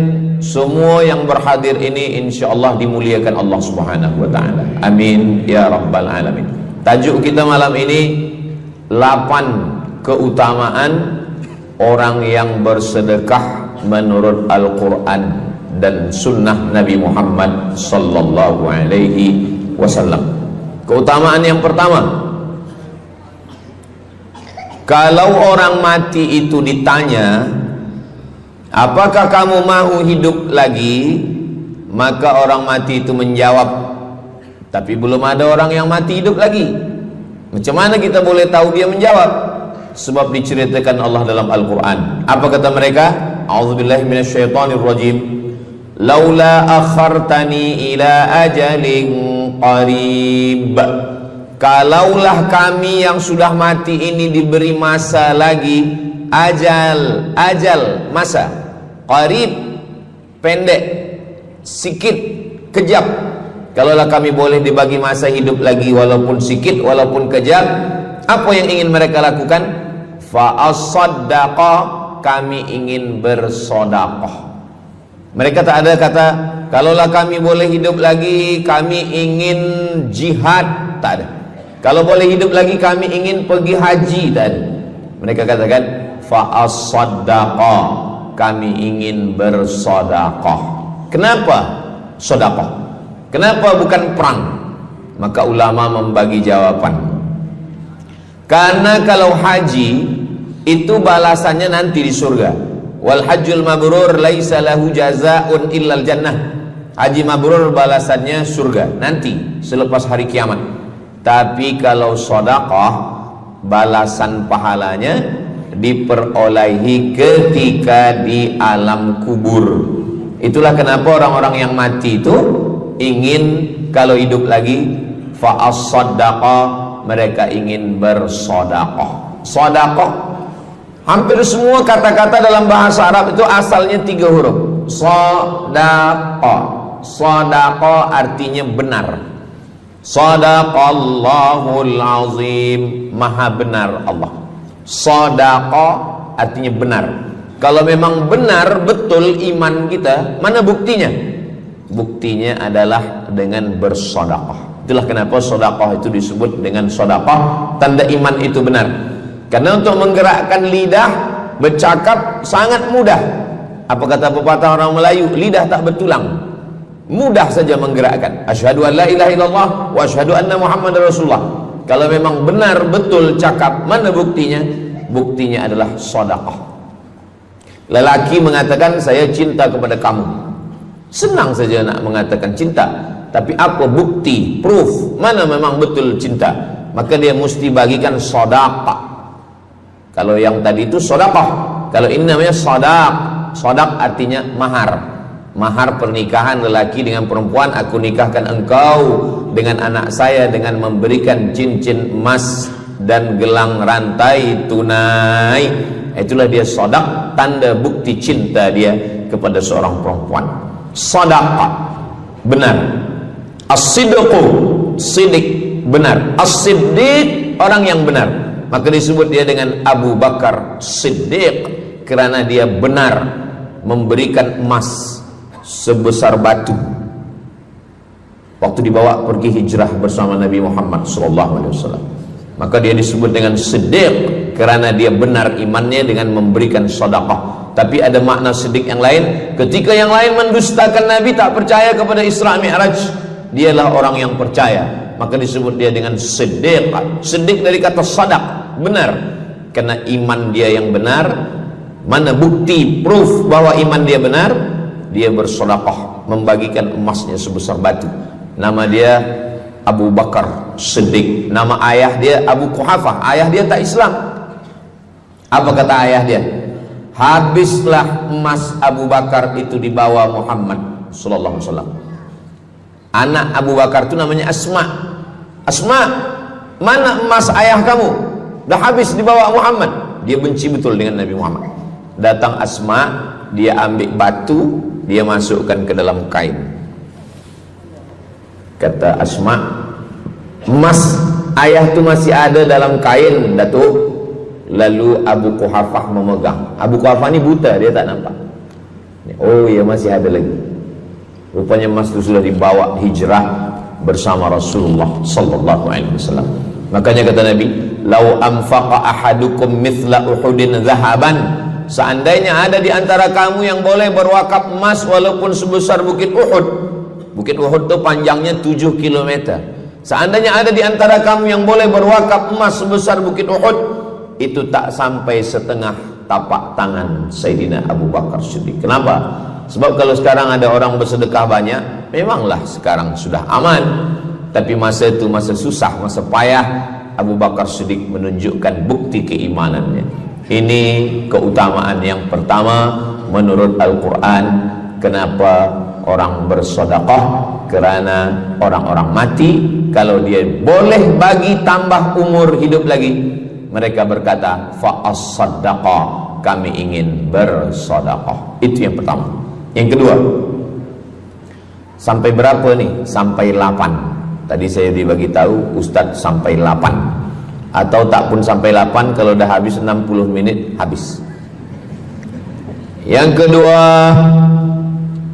semua yang berhadir ini insyaallah dimuliakan Allah Subhanahu wa taala. Amin ya rabbal alamin. Tajuk kita malam ini 8 keutamaan orang yang bersedekah menurut Al-Qur'an dan sunnah Nabi Muhammad sallallahu alaihi wasallam. Keutamaan yang pertama, kalau orang mati itu ditanya, apakah kamu mau hidup lagi? Maka orang mati itu menjawab, tapi belum ada orang yang mati hidup lagi. Macam mana kita boleh tahu dia menjawab? Sebab diceritakan Allah dalam Al-Quran. Apa kata mereka? A'udzubillahi minasyaitonirrajim. Laula akhartani ila ajalin qarib. Kalaulah kami yang sudah mati ini diberi masa lagi, ajal masa, qarib pendek, sikit, kejap. Kalaulah kami boleh dibagi masa hidup lagi walaupun sikit, walaupun kejap, apa yang ingin mereka lakukan? Fa as-saddaqa, kami ingin bersodaqah. Mereka tak ada kata kalaulah kami boleh hidup lagi kami ingin jihad, tak ada. Kalau boleh hidup lagi kami ingin pergi haji, tak ada. Mereka katakan fa as-saddaqa, kami ingin bersodaqah. Kenapa sedekah? Kenapa bukan perang? Maka ulama membagi jawaban. Karena kalau haji itu balasannya nanti di surga. Wal hajjul mabrur laisa lahu jazaa'un illal jannah. Haji mabrur balasannya surga nanti selepas hari kiamat. Tapi kalau sedekah balasan pahalanya diperolehi ketika di alam kubur. Itulah kenapa orang-orang yang mati itu ingin kalau hidup lagi fa as-saddaqa, mereka ingin bersodaqah. Sedekah, hampir semua kata-kata dalam bahasa Arab itu asalnya 3 huruf. Sedekah. Sedekah artinya benar. Shadaqallahul azim, maha benar Allah. Sedekah artinya benar. Kalau memang benar betul iman kita, mana buktinya? Buktinya adalah dengan bersedekah. Itulah kenapa sedekah itu disebut dengan sedekah, tanda iman itu benar. Karena untuk menggerakkan lidah bercakap sangat mudah. Apa kata pepatah orang Melayu? Lidah tak bertulang. Mudah saja menggerakkan. Asyhadu an la ilaha illallah wa asyhadu anna Muhammadar Rasulullah. Kalau memang benar betul cakap, mana buktinya? Buktinya adalah sedekah. Lelaki mengatakan saya cinta kepada kamu. Senang saja nak mengatakan cinta, tapi apa bukti, proof, mana memang betul cinta? Maka dia mesti bagikan sedekah. Kalau yang tadi itu sedekah, kalau ini namanya sadaq. Sadaq artinya mahar. mahar pernikahan lelaki dengan perempuan, aku nikahkan engkau dengan anak saya dengan memberikan cincin emas dan gelang rantai tunai. Itulah dia sodak, tanda bukti cinta dia kepada seorang perempuan. Sadaqah, benar. As-sidqu, sidik, benar. As-siddiq, orang yang benar. Maka disebut dia dengan Abu Bakar Siddiq, kerana dia benar memberikan emas sebesar batu waktu dibawa pergi hijrah bersama Nabi Muhammad SAW. Maka dia disebut dengan Siddiq kerana dia benar imannya dengan memberikan sedekah. Tapi ada makna siddiq yang lain, ketika yang lain mendustakan Nabi, tak percaya kepada Isra Mi'raj, dialah orang yang percaya, maka disebut dia dengan Siddiq. Siddiq dari kata sadaq, benar, karena iman dia yang benar. Mana bukti, proof bahwa iman dia benar? Dia bersedekah, membagikan emasnya sebesar batu. Nama dia Abu Bakar Siddiq. Nama ayah dia Abu Quhafah. Ayah dia tak Islam. Apa kata ayah dia? Habislah emas Abu Bakar itu dibawa Muhammad sallallahu alaihi wasallam. Anak Abu Bakar itu namanya Asma. Asma, mana emas ayah kamu? Dah habis dibawa Muhammad. Dia benci betul dengan Nabi Muhammad. Datang Asma, dia ambil batu, dia masukkan ke dalam kain. Kata Asma, emas ayah tu masih ada dalam kain, Datuk. Lalu Abu Quhafah memegang. Abu Quhafah ni buta, dia tak nampak. Oh ya, masih ada lagi. Rupanya emas itu sudah dibawa hijrah bersama Rasulullah sallallahu alaihi wasallam. Makanya kata Nabi, "Lau anfaqa ahadukum mithla Uhudin zahaban." Seandainya ada di antara kamu yang boleh berwakaf emas walaupun sebesar Bukit Uhud. Bukit Uhud itu panjangnya 7 km. Seandainya ada di antara kamu yang boleh berwakaf emas sebesar Bukit Uhud, itu tak sampai setengah tapak tangan Sayyidina Abu Bakar Siddiq. Kenapa? Sebab kalau sekarang ada orang bersedekah banyak, memanglah sekarang sudah aman. Tapi masa itu masa susah, masa payah, Abu Bakar Siddiq menunjukkan bukti keimanannya. Ini keutamaan yang pertama menurut Al-Quran. Kenapa orang bersedekah? Kerana orang-orang mati, kalau dia boleh bagi tambah umur hidup lagi, mereka berkata, fa'as-sadaqah, kami ingin bersedekah. Itu yang pertama. Yang kedua, sampai berapa nih? Sampai 8. Tadi saya dibagi tahu Ustadz sampai 8. Atau tak pun sampai 8, kalau dah habis 60 minit habis. Yang kedua,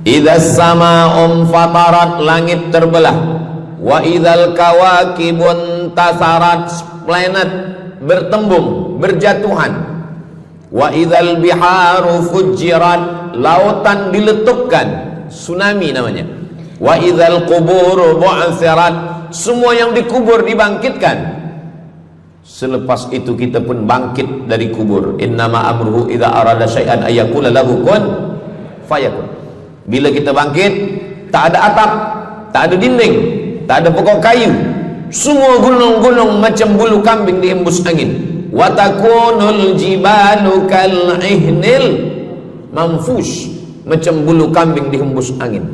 idzas sama'um fatarat, langit terbelah. Wa idzal kawakibun tasarat, planet bertembung, berjatuhan. Wa idzal biharu fujirat, lautan diletupkan, tsunami namanya. Wa idzal qubur bu'athirat, semua yang dikubur dibangkitkan. Selepas itu kita pun bangkit dari kubur. Innama amruhu idza arada syai'an ayyakula lahu kun fayakun. Bila kita bangkit, tak ada atap, tak ada dinding, tak ada pokok kayu, semua gunung-gunung macam bulu kambing dihembus angin. Wa takunul jibalu kal ihnil manfush, macam bulu kambing dihembus angin.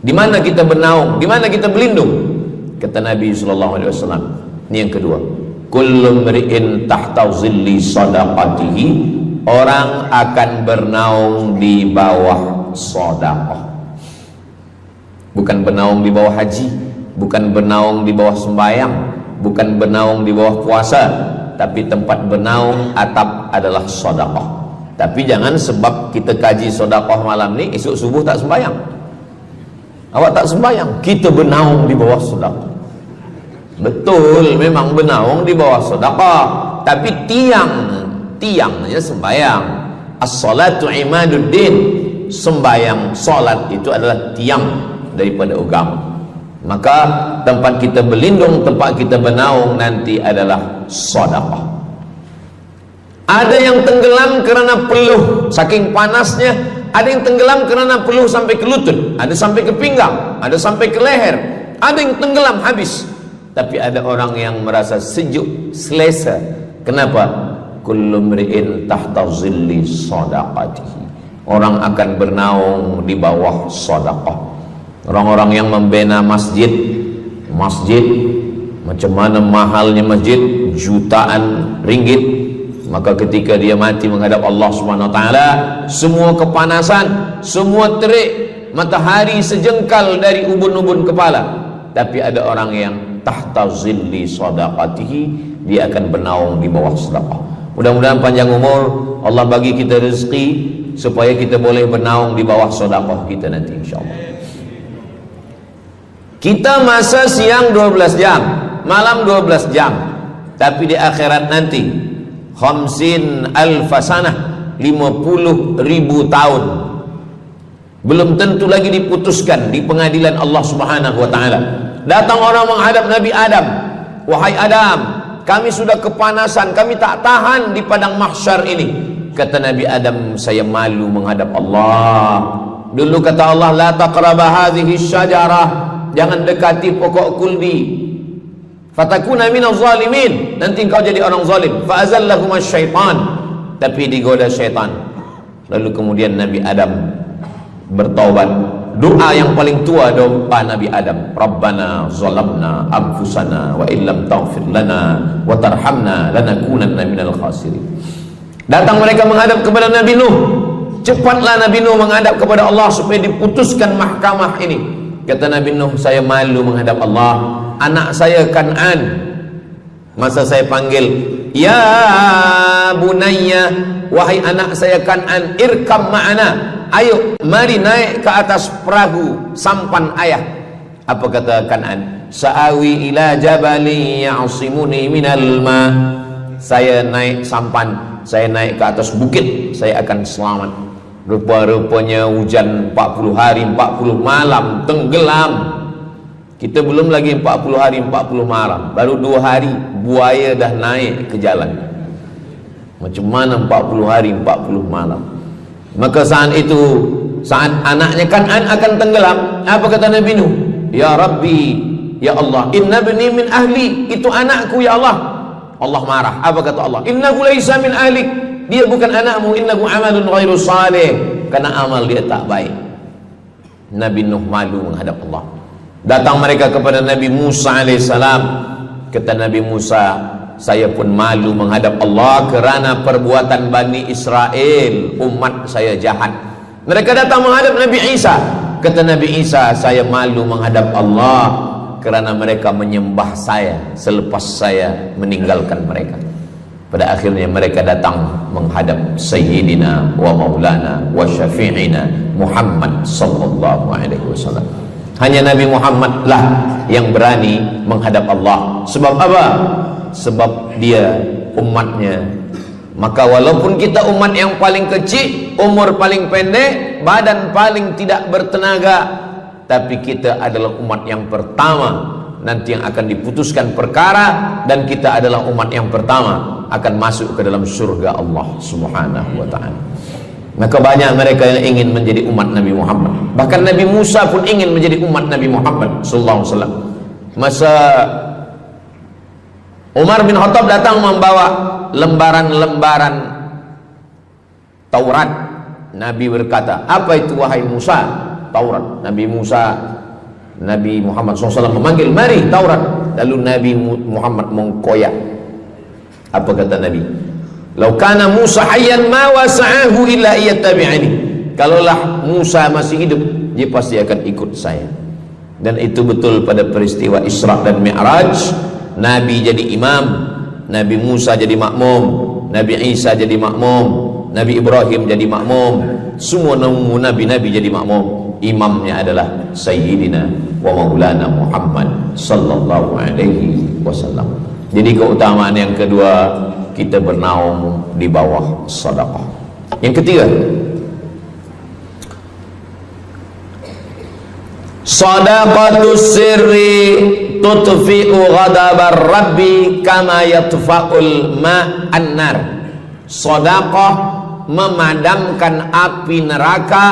Di mana kita bernaung? Di mana kita berlindung? Kata Nabi sallallahu alaihi wasallam. Ini yang kedua. Kullu mri'in tahta zilli sadaqatihi, orang akan bernaung di bawah sedekah. Bukan bernaung di bawah haji, bukan bernaung di bawah sembahyang, bukan bernaung di bawah puasa, tapi tempat bernaung atap adalah sedekah. Tapi jangan sebab kita kaji sedekah malam ni, esok subuh tak sembahyang. Awak tak sembahyang, kita bernaung di bawah sedekah. Betul, memang bernaung di bawah sedekah, tapi tiangnya sembahyang. As-salatu imaduddin, sembahyang, salat itu adalah tiang daripada agama. Maka tempat kita berlindung, tempat kita bernaung nanti adalah sedekah. Ada yang tenggelam kerana peluh saking panasnya, ada yang tenggelam kerana peluh sampai ke lutut, ada sampai ke pinggang, ada sampai ke leher, ada yang tenggelam habis. Tapi ada orang yang merasa sejuk, selesa. Kenapa? Kullu mri'in tahta zilli sadaqatihi, orang akan bernaung di bawah sedekah. Orang-orang yang membina masjid, macam mana mahalnya masjid, jutaan ringgit, maka ketika dia mati menghadap Allah Subhanahu wa taala, semua kepanasan, semua terik, matahari sejengkal dari ubun-ubun kepala, tapi ada orang yang tahta zilli sadaqatihi, dia akan bernaung di bawah sedekah. Mudah-mudahan panjang umur, Allah bagi kita rezeki supaya kita boleh bernaung di bawah sedekah kita nanti insyaallah. Kita masa siang 12 jam, malam 12 jam, tapi di akhirat nanti 50 alfasanah, 50.000 tahun, belum tentu lagi diputuskan di pengadilan Allah Subhanahu wa taala. Datang orang menghadap Nabi Adam, wahai Adam, kami sudah kepanasan, kami tak tahan di padang mahsyar ini. Kata Nabi Adam, saya malu menghadap Allah. Dulu kata Allah, la taqraba hadhihi syajarah, jangan dekati pokok kuldi, fatakuna minaz zalimin, nanti engkau jadi orang zalim. Fa azallahuma syaitan, tapi digoda syaitan. Lalu kemudian Nabi Adam bertaubat. Doa yang paling tua doa Nabi Adam, Rabbana zalamna anfusana wa illam taghfir lana wa tarhamna lanakunanna minal khasirin. Datang mereka menghadap kepada Nabi Nuh. Cepatlah Nabi Nuh menghadap kepada Allah supaya diputuskan mahkamah ini. Kata Nabi Nuh, saya malu menghadap Allah. Anak saya Kan'an, masa saya panggil, ya bunayya, wahai anak saya Kan'an, irkam ma'ana, ayo mari naik ke atas perahu sampan ayah. Apa kata Kan'an? Sa'awi ila jabali ya'simuni minal ma, saya naik sampan, saya naik ke atas bukit, saya akan selamat. Rupa-rupanya hujan 40 hari 40 malam, tenggelam. Kita belum lagi 40 hari 40 malam, baru 2 hari buaya dah naik ke jalan. Macam mana 40 hari 40 malam? Maka saat itu, saat anaknya Kan'an akan tenggelam, apa kata Nabi Nuh? Ya Rabbi, ya Allah, inna bni min ahli, itu anakku ya Allah. Allah marah. Apa kata Allah? Innahu laisa min ahlik, dia bukan anakmu. Innahu amalun ghairu salih, karena amal dia tak baik. Nabi Nuh malu menghadap Allah. Datang mereka kepada Nabi Musa alaihissalam. Kata Nabi Musa, saya pun malu menghadap Allah kerana perbuatan Bani Israel, umat saya jahat. Mereka datang menghadap Nabi Isa. Kata Nabi Isa, saya malu menghadap Allah kerana mereka menyembah saya selepas saya meninggalkan mereka. Pada akhirnya mereka datang menghadap Sayyidina wa Maulana wa Syafi'ina Muhammad sallallahu alaihi wasallam. Hanya Nabi Muhammad lah yang berani menghadap Allah. Sebab apa? Sebab dia umatnya. Maka walaupun kita umat yang paling kecil, umur paling pendek, badan paling tidak bertenaga, tapi kita adalah umat yang pertama nanti yang akan diputuskan perkara, dan kita adalah umat yang pertama akan masuk ke dalam surga Allah Subhanahu wa ta'ala. Maka banyak mereka yang ingin menjadi umat Nabi Muhammad. Bahkan Nabi Musa pun ingin menjadi umat Nabi Muhammad sallallahu alaihi wasallam. Masa Umar bin Khattab datang membawa lembaran-lembaran Taurat, Nabi berkata, apa itu wahai Musa? Taurat. Nabi Muhammad SAW memanggil, mari Taurat. Lalu Nabi Muhammad mengkoyak. Apa kata Nabi? Lau kana Musa hayyan ma wasa'ahu illa iyattabi'ani. Kalaulah Musa masih hidup, dia pasti akan ikut saya. Dan itu betul pada peristiwa Isra dan Mi'raj. Nabi jadi imam, Nabi Musa jadi makmum, Nabi Isa jadi makmum, Nabi Ibrahim jadi makmum, semua nabi-nabi jadi makmum. Imamnya adalah Sayyidina wa Maulana Muhammad sallallahu alaihi wasallam. Jadi keutamaan yang kedua, kita bernaung di bawah sedekah. Yang ketiga, sadaqatus sirri tutfi'u ghadabar rabbi kama yatfa'ul ma'an nar. Sedekah memadamkan api neraka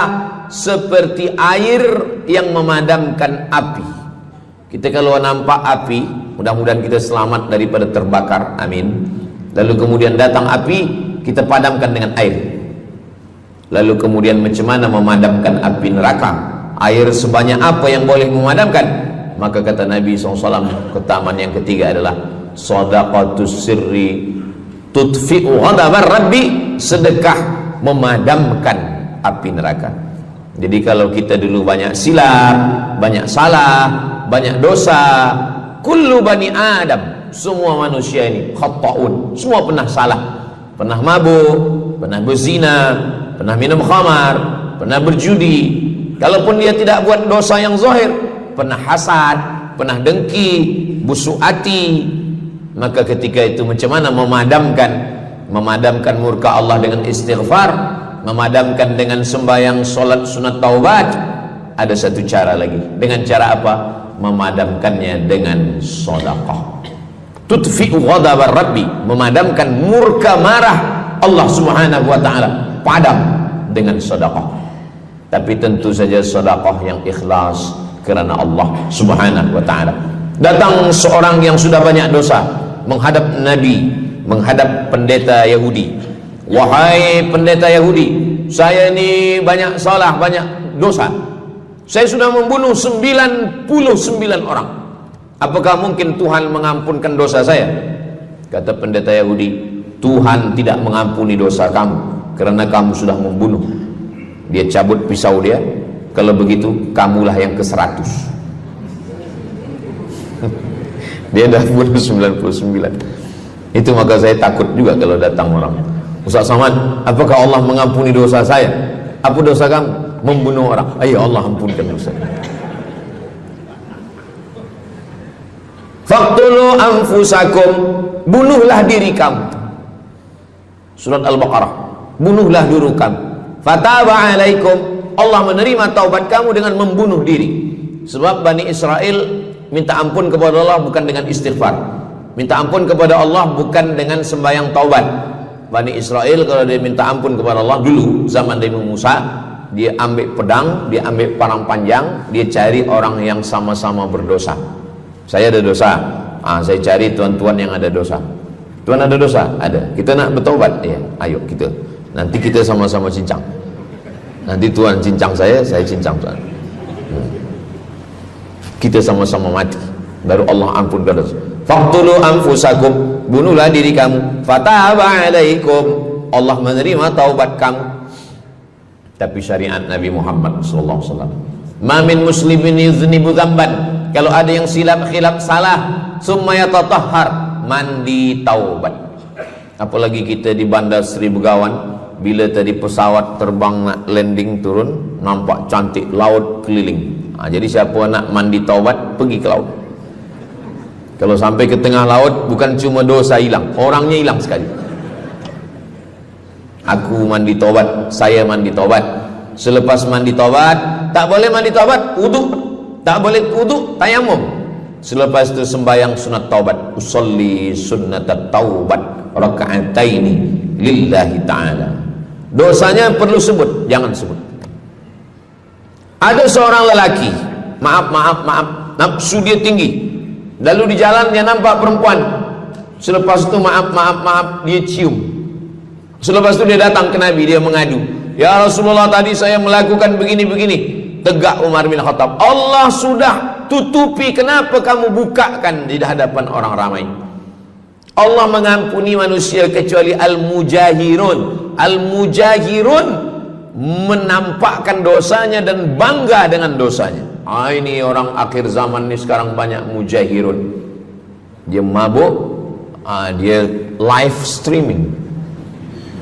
seperti air yang memadamkan api. Kita kalau nampak api, mudah-mudahan kita selamat daripada terbakar, amin. Lalu kemudian datang api, kita padamkan dengan air. Lalu kemudian macam mana memadamkan api neraka? Air sebanyak apa yang boleh memadamkan? Maka kata Nabi SAW, keutamaan yang ketiga adalah shadaqatus sirri tudfi'u ghadabar rabbi, sedekah memadamkan api neraka. Jadi kalau kita dulu banyak silap, banyak salah, banyak dosa, kullu bani Adam, semua manusia ini khata'un, semua pernah salah, pernah mabuk, pernah berzina, pernah minum khamar, pernah berjudi. Kalaupun dia tidak buat dosa yang zahir, pernah hasad, pernah dengki, busuk hati. Maka ketika itu macam mana memadamkan murka Allah dengan istighfar, memadamkan dengan sembahyang, solat, sunat, taubat. Ada satu cara lagi. Dengan cara apa? Memadamkannya dengan sedekah. Tudfi'u ghadabar rabbi, memadamkan murka marah Allah Subhanahu wa taala, padam dengan sedekah. Tapi tentu saja sedekah yang ikhlas kerana Allah Subhanahu wa taala. Datang seorang yang sudah banyak dosa menghadap Nabi, menghadap pendeta Yahudi. Wahai pendeta Yahudi, saya ini banyak salah, banyak dosa. Saya sudah membunuh 99 orang. Apakah mungkin Tuhan mengampunkan dosa saya? Kata pendeta Yahudi, Tuhan tidak mengampuni dosa kamu kerana kamu sudah membunuh. Dia cabut pisau dia. Kalau begitu kamulah yang ke-100. Dia dah bunuh 99. Itu maka saya takut juga kalau datang orang, Ustaz Somad, apakah Allah mengampuni dosa saya? Apa dosa kamu? Membunuh orang. Ayo Allah ampunkan dosa. Faqtulu anfusakum, bunuhlah diri kamu. Surat Al-Baqarah. Bunuhlah diri kamu. Fataba alaikum, Allah menerima taubat kamu dengan membunuh diri. Sebab Bani Israel minta ampun kepada Allah bukan dengan istighfar, minta ampun kepada Allah bukan dengan sembahyang taubat. Bani Israel kalau dia minta ampun kepada Allah dulu zaman Nabi Musa, dia ambil pedang, dia ambil parang panjang, dia cari orang yang sama-sama berdosa. Saya ada dosa, saya cari tuan-tuan yang ada dosa. Tuan ada dosa? Ada. Kita nak bertaubat? Ya, ayo kita. Nanti kita sama-sama cincang. Nanti Tuhan cincang saya cincang Tuhan. Kita sama-sama mati. Baru Allah ampunkan dosa. Faqtulu anfusakum, bunuhlah diri kamu. Fataba alaikum, Allah menerima taubat kamu. Tapi syariat Nabi Muhammad sallallahu alaihi wasallam, ma min muslimin yuznibu dzamban, kalau ada yang silap khilaf salah, summa yatatahhar, mandi taubat. Apalagi kita di Bandar Sri Begawan, bila tadi pesawat terbang nak landing turun, nampak cantik laut keliling. Jadi siapa nak mandi taubat, pergi ke laut. Kalau sampai ke tengah laut, bukan cuma dosa hilang, orangnya hilang sekali. Aku mandi taubat, saya mandi taubat. Selepas mandi taubat, tak boleh mandi taubat, wudu. Tak boleh wudu, tayamum. Selepas itu sembahyang sunat taubat, usolli sunnatat taubat raka'ataini lillahi ta'ala. Dosanya perlu sebut, jangan sebut. Ada seorang lelaki, maaf, nafsu dia tinggi. Lalu di jalan dia nampak perempuan. Selepas itu maaf, dia cium. Selepas itu dia datang ke Nabi, dia mengadu. Ya Rasulullah, tadi saya melakukan begini-begini. Tegak Umar bin Khattab, Allah sudah tutupi, kenapa kamu bukakan di hadapan orang ramai? Allah mengampuni manusia kecuali al-mujahirun. Al-mujahirun menampakkan dosanya dan bangga dengan dosanya. Ini orang akhir zaman ni sekarang banyak mujahirun. Dia mabuk, dia live streaming.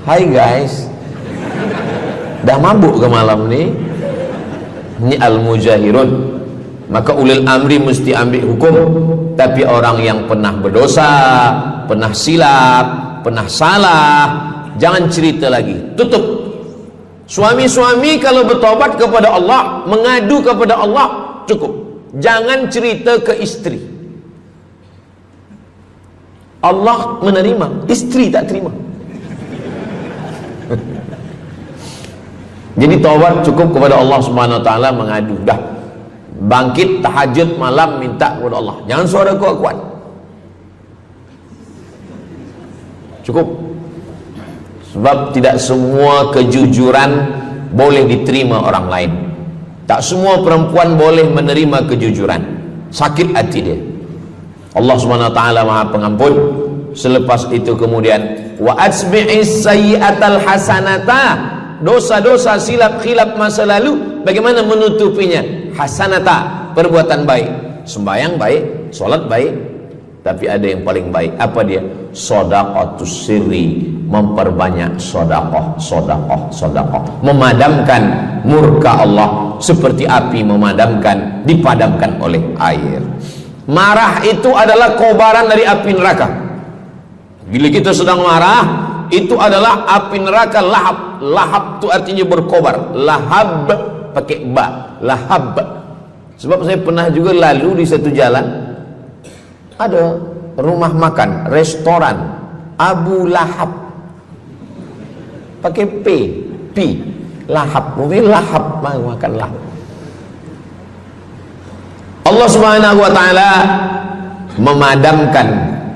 Hai guys, dah mabuk ke malam ni? Ini al-mujahirun. Maka ulil amri mesti ambil hukum. Tapi orang yang pernah berdosa, pernah silap, pernah salah, jangan cerita lagi, tutup. Suami-suami kalau bertobat kepada Allah, mengadu kepada Allah, cukup. Jangan cerita ke istri. Allah menerima, istri tak terima. Jadi taubat cukup kepada Allah Subhanahu wa taala, mengadu dah. Bangkit tahajud malam minta kepada Allah. Jangan suara kuat-kuat. Cukup. Sebab tidak semua kejujuran boleh diterima orang lain. Tak semua perempuan boleh menerima kejujuran. Sakit hati dia. Allah Subhanahu wa taala Maha Pengampun. Selepas itu kemudian wa asbi'is sayyi'atal hasanata, dosa-dosa silap-khilaf masa lalu bagaimana menutupinya? Hasanata, perbuatan baik. Sembahyang baik, salat baik, tapi ada yang paling baik. Apa dia? Shadaqatus sirri, memperbanyak sedekah, memadamkan murka Allah seperti api dipadamkan oleh air. Marah itu adalah kobaran dari api neraka. Bila kita sedang marah, itu adalah api neraka lahab. Lahab itu artinya berkobar. Lahab pakai ba, lahab. Sebab saya pernah juga lalu di satu jalan, ada rumah makan, restoran Abu Lahab, pakai P, lahab, mungkin lahab, makan lahab. Allah Subhanahu wa taala memadamkan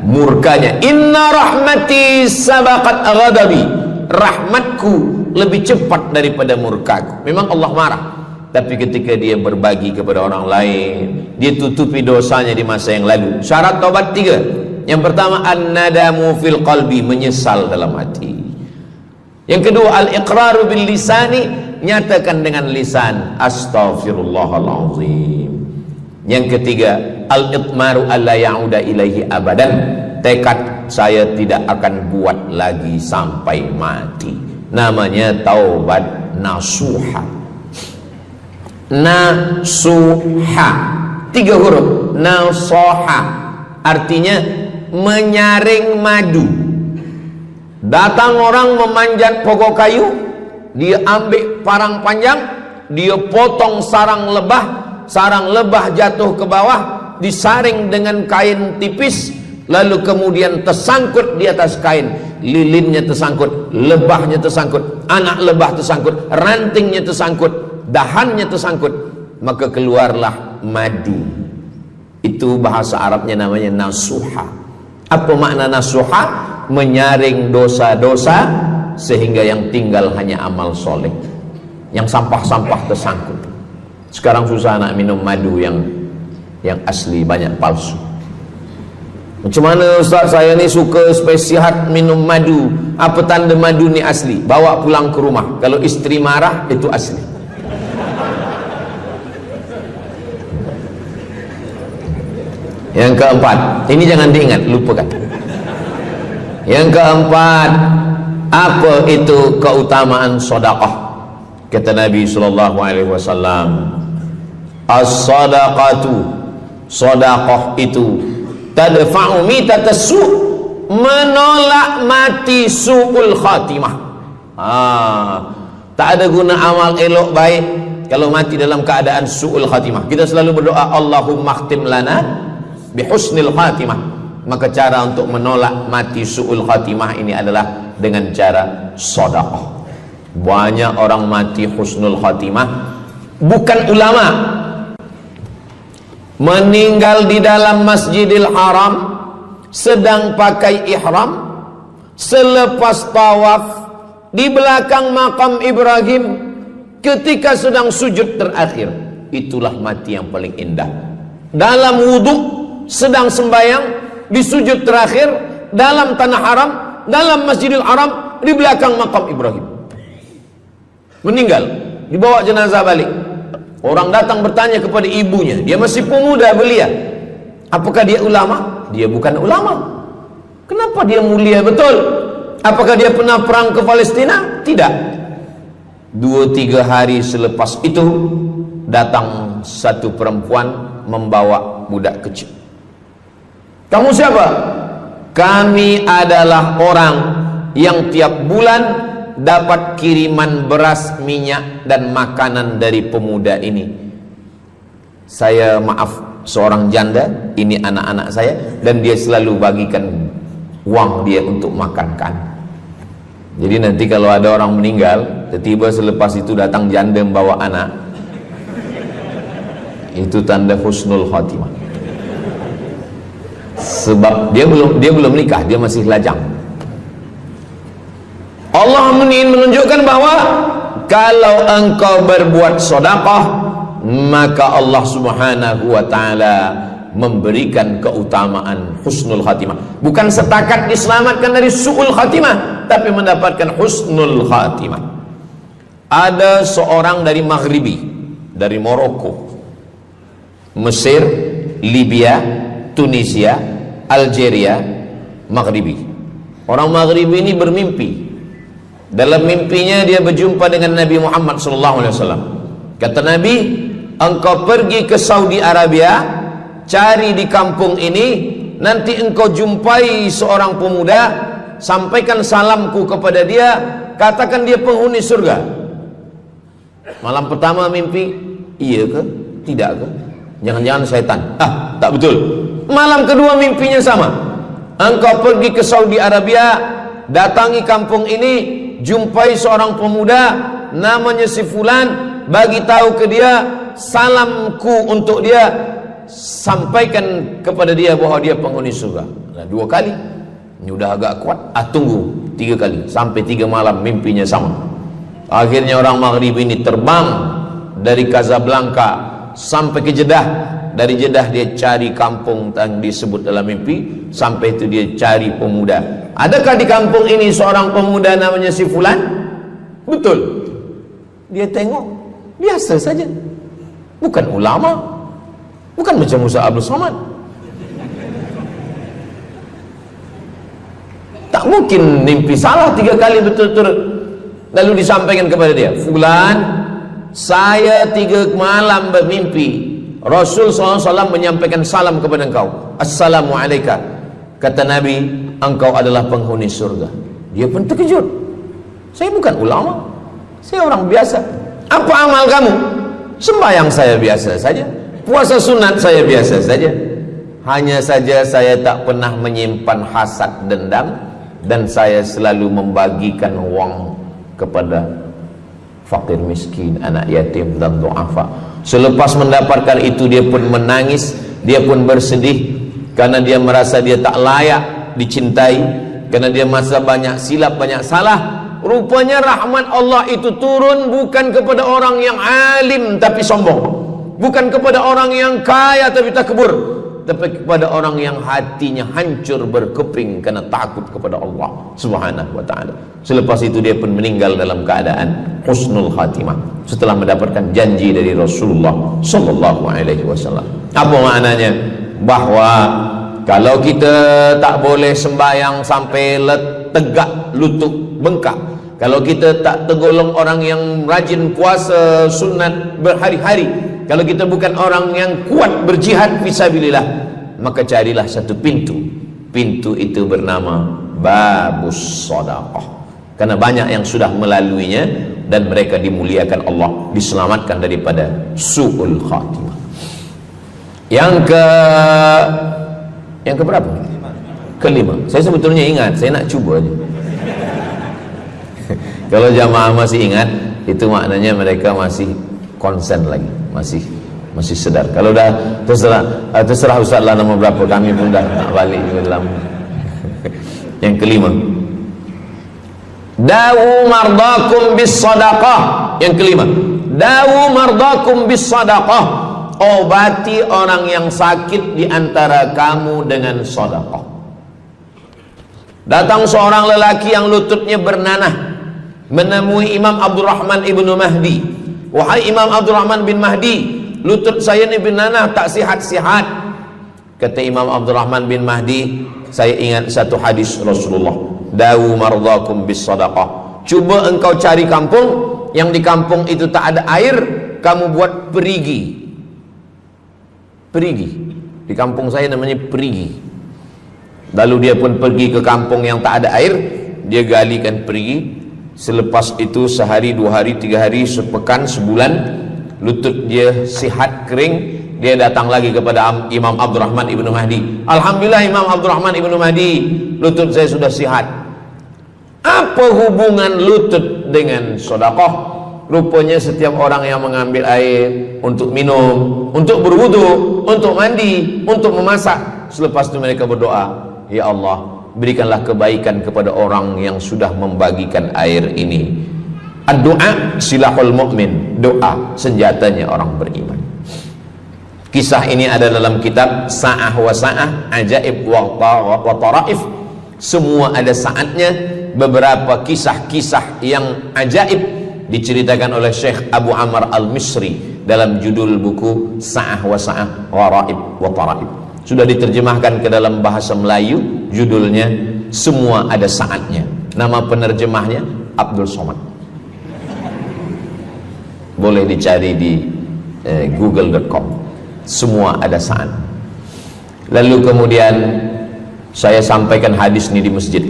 murkanya. Inna rahmati sabaqat ghadabi, rahmatku lebih cepat daripada murkaku. Memang Allah marah, tapi ketika dia berbagi kepada orang lain, dia tutupi dosanya di masa yang lalu. Syarat taubat 3. Yang pertama, an-nadamu fil qalbi, menyesal dalam hati. Yang kedua, al-iqraru bil lisani, nyatakan dengan lisan, astaghfirullahalazim. Yang ketiga, al-itmaru alla ya'uda ilaihi abadan, tekad saya tidak akan buat lagi sampai mati. Namanya taubat nasuha. Nasuha, 3 huruf. Nasoha artinya menyaring madu. Datang orang memanjat pokok kayu, dia ambil parang panjang, dia potong sarang lebah jatuh ke bawah, disaring dengan kain tipis, lalu kemudian tersangkut di atas kain. Lilinnya tersangkut, lebahnya tersangkut, anak lebah tersangkut, rantingnya tersangkut, dahannya tersangkut, maka keluarlah madu. Itu bahasa Arabnya namanya nasuha. Apa makna nasuha? Menyaring dosa-dosa sehingga yang tinggal hanya amal soleh, yang sampah-sampah tersangkut. Sekarang susah nak minum madu yang asli, banyak palsu. Macam mana Ustaz, saya ni suka spesial minum madu, apa tanda madu ni asli? Bawa pulang ke rumah, kalau istri marah itu asli. Yang keempat, ini jangan diingat, lupakan. Yang keempat, apa itu keutamaan sedekah? Kata Nabi sallallahu alaihi wasallam, as-sadaqatu, sedekah itu tadfa'u mitatassu, menolak mati su'ul khatimah. Tak ada guna amal elok baik kalau mati dalam keadaan su'ul khatimah. Kita selalu berdoa, Allahumma khtim lana bihusnil khatimah. Maka cara untuk menolak mati su'ul khatimah ini adalah dengan cara sedekah. Banyak orang mati husnul khatimah, bukan ulama, meninggal di dalam Masjidil Haram sedang pakai ihram, selepas tawaf di belakang makam Ibrahim ketika sedang sujud terakhir. Itulah mati yang paling indah. Dalam wudhu sedang sembahyang, di sujud terakhir dalam tanah haram, dalam Masjidil Haram, di belakang makam Ibrahim. Meninggal, dibawa jenazah balik. Orang datang bertanya kepada ibunya, dia masih pemuda belia, apakah dia ulama? Dia bukan ulama. Kenapa dia mulia betul? Apakah dia pernah perang ke Palestina? Tidak. 2-3 hari selepas itu datang satu perempuan membawa budak kecil. Kamu siapa? Kami adalah orang yang tiap bulan dapat kiriman beras, minyak dan makanan dari pemuda ini. Saya maaf, seorang janda, ini anak-anak saya, dan dia selalu bagikan uang dia untuk makankan. Jadi nanti kalau ada orang meninggal, tiba-tiba selepas itu datang janda membawa anak, itu tanda husnul khatimah. Sebab dia belum nikah, dia masih lajang. Allah ingin menunjukkan bahwa kalau engkau berbuat sedekah, maka Allah Subhanahu wa taala memberikan keutamaan husnul khatimah. Bukan setakat diselamatkan dari su'ul khatimah, tapi mendapatkan husnul khatimah. Ada seorang dari Maghribi, dari Maroko, Mesir, Libya, Tunisia, Algeria, Maghribi. Orang Maghribi ini bermimpi. Dalam mimpinya dia berjumpa dengan Nabi Muhammad SAW. Kata Nabi, engkau pergi ke Saudi Arabia, cari di kampung ini, nanti engkau jumpai seorang pemuda, sampaikan salamku kepada dia, katakan dia penghuni surga. Malam pertama mimpi, iya ke? Tidak ke? Jangan-jangan syaitan. Tak betul. Malam kedua mimpinya sama. Engkau pergi ke Saudi Arabia, datangi kampung ini, jumpai seorang pemuda namanya si fulan, bagi tahu ke dia, salamku untuk dia, sampaikan kepada dia bahwa dia penghuni surga. Nah, 2 kali. Ini udah agak kuat. Tunggu 3 kali, sampai 3 malam mimpinya sama. Akhirnya orang Maghrib ini terbang dari Casablanca sampai ke Jeddah. Dari Jeddah dia cari kampung yang disebut dalam mimpi, sampai itu dia cari pemuda. Adakah di kampung ini seorang pemuda namanya si fulan? Betul. Dia tengok, biasa saja. Bukan ulama, bukan macam Musa Abdul Somad. Tak mungkin mimpi salah 3 kali betul-betul. Lalu disampaikan kepada dia, fulan, saya 3 malam bermimpi Rasul SAW menyampaikan salam kepada engkau. Assalamualaikum. Kata Nabi, engkau adalah penghuni surga. Dia pun terkejut. Saya bukan ulama, saya orang biasa. Apa amal kamu? Sembahyang saya biasa saja, puasa sunat saya biasa saja. Hanya saja saya tak pernah menyimpan hasad dendam, dan saya selalu membagikan uang kepada fakir miskin, anak yatim dan du'afa. Selepas mendapatkan itu dia pun menangis, dia pun bersedih, karena dia merasa dia tak layak dicintai, karena dia merasa banyak silap, banyak salah. Rupanya rahmat Allah itu turun bukan kepada orang yang alim tapi sombong, bukan kepada orang yang kaya tapi takbur, tapi kepada orang yang hatinya hancur berkeping karena takut kepada Allah Subhanahu wa ta'ala. Selepas itu dia pun meninggal dalam keadaan husnul khatimah, setelah mendapatkan janji dari Rasulullah sallallahu alaihi wasallam. Apa maknanya? Bahwa kalau kita tak boleh sembahyang sampai tegak lutut bengkak, kalau kita tak tergolong orang yang rajin puasa sunat berhari-hari, kalau kita bukan orang yang kuat berjihad fisabilillah, maka carilah satu pintu. Pintu itu bernama babus sedekah. Karena banyak yang sudah melaluinya dan mereka dimuliakan Allah, diselamatkan daripada su'ul khatimah. Yang ke berapa? Kelima. Saya sebetulnya ingat, saya nak cuba aja. Kalau jamaah masih ingat, itu maknanya mereka masih konsen lagi, masih sedar. Kalau dah terserah Ustaz lah nama berapa, kami pun dah tak balik ke dalam. Yang kelima, dawu mardakum bis sadaqah. Yang kelima, dawu mardakum bis sadaqah. Obati orang yang sakit di antara kamu dengan sedekah. Datang seorang lelaki yang lututnya bernanah menemui Imam Abdurrahman ibnu Mahdi. Wahai Imam Abdurrahman bin Mahdi, lutut saya ni bernanah, tak sihat-sihat. Kata Imam Abdurrahman bin Mahdi, saya ingat satu hadis Rasulullah, dawu mardakum bis sadaqah. Cuba engkau cari kampung yang di kampung itu tak ada air, kamu buat perigi. Di kampung saya namanya perigi. Lalu dia pun pergi ke kampung yang tak ada air, dia galikan perigi. Selepas itu sehari, 2 hari, 3 hari, sepekan, sebulan, lutut dia sihat kering. Dia datang lagi kepada Imam Abdurrahman ibnu Mahdi. Alhamdulillah Imam Abdurrahman ibnu Mahdi, lutut saya sudah sihat. Apa hubungan lutut dengan sedekah? Rupanya setiap orang yang mengambil air untuk minum, untuk berwudu, untuk mandi, untuk memasak, selepas itu mereka berdoa, ya Allah, berikanlah kebaikan kepada orang yang sudah membagikan air ini. Ad-du'a silahul mu'min, doa senjatanya orang beriman. Kisah ini ada dalam kitab Sa'ah wa Sa'ah, Ajaib wa Taraif. Semua ada saatnya. Beberapa kisah-kisah yang ajaib diceritakan oleh Syekh Abu Amr Al-Misri dalam judul buku Sa'ah wa Sa'ah, Gharaib wa Taraib. Sudah diterjemahkan ke dalam bahasa Melayu, judulnya Semua Ada Saatnya. Nama penerjemahnya Abdul Somad. Boleh dicari di google.com. Semua ada saat. Lalu kemudian saya sampaikan hadis ini di masjid.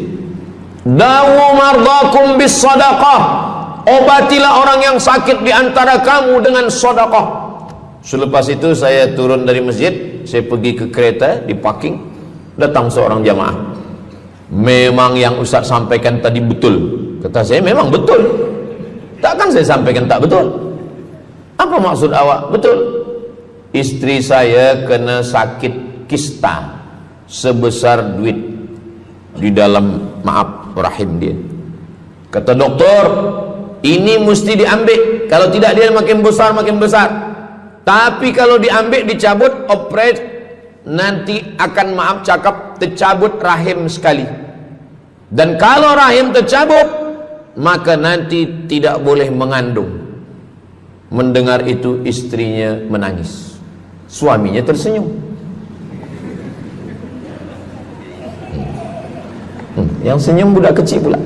Dawu mardakum bis sadaqah. Obatilah orang yang sakit di antara kamu dengan sedekah. Selepas itu saya turun dari masjid, saya pergi ke kereta, di parking, datang seorang jamaah. Memang yang Ustaz sampaikan tadi betul. Kata saya, memang betul. Takkan saya sampaikan tak betul? Apa maksud awak? Betul. Istri saya kena sakit kista sebesar duit di dalam, maaf, rahim dia. Kata doktor, ini mesti diambil. Kalau tidak dia makin besar, makin besar. Tapi kalau diambil, dicabut, operate, nanti akan, maaf cakap, tercabut rahim sekali. Dan kalau rahim tercabut, maka nanti tidak boleh mengandung. Mendengar itu istrinya menangis, suaminya tersenyum. Yang senyum budak kecil pula.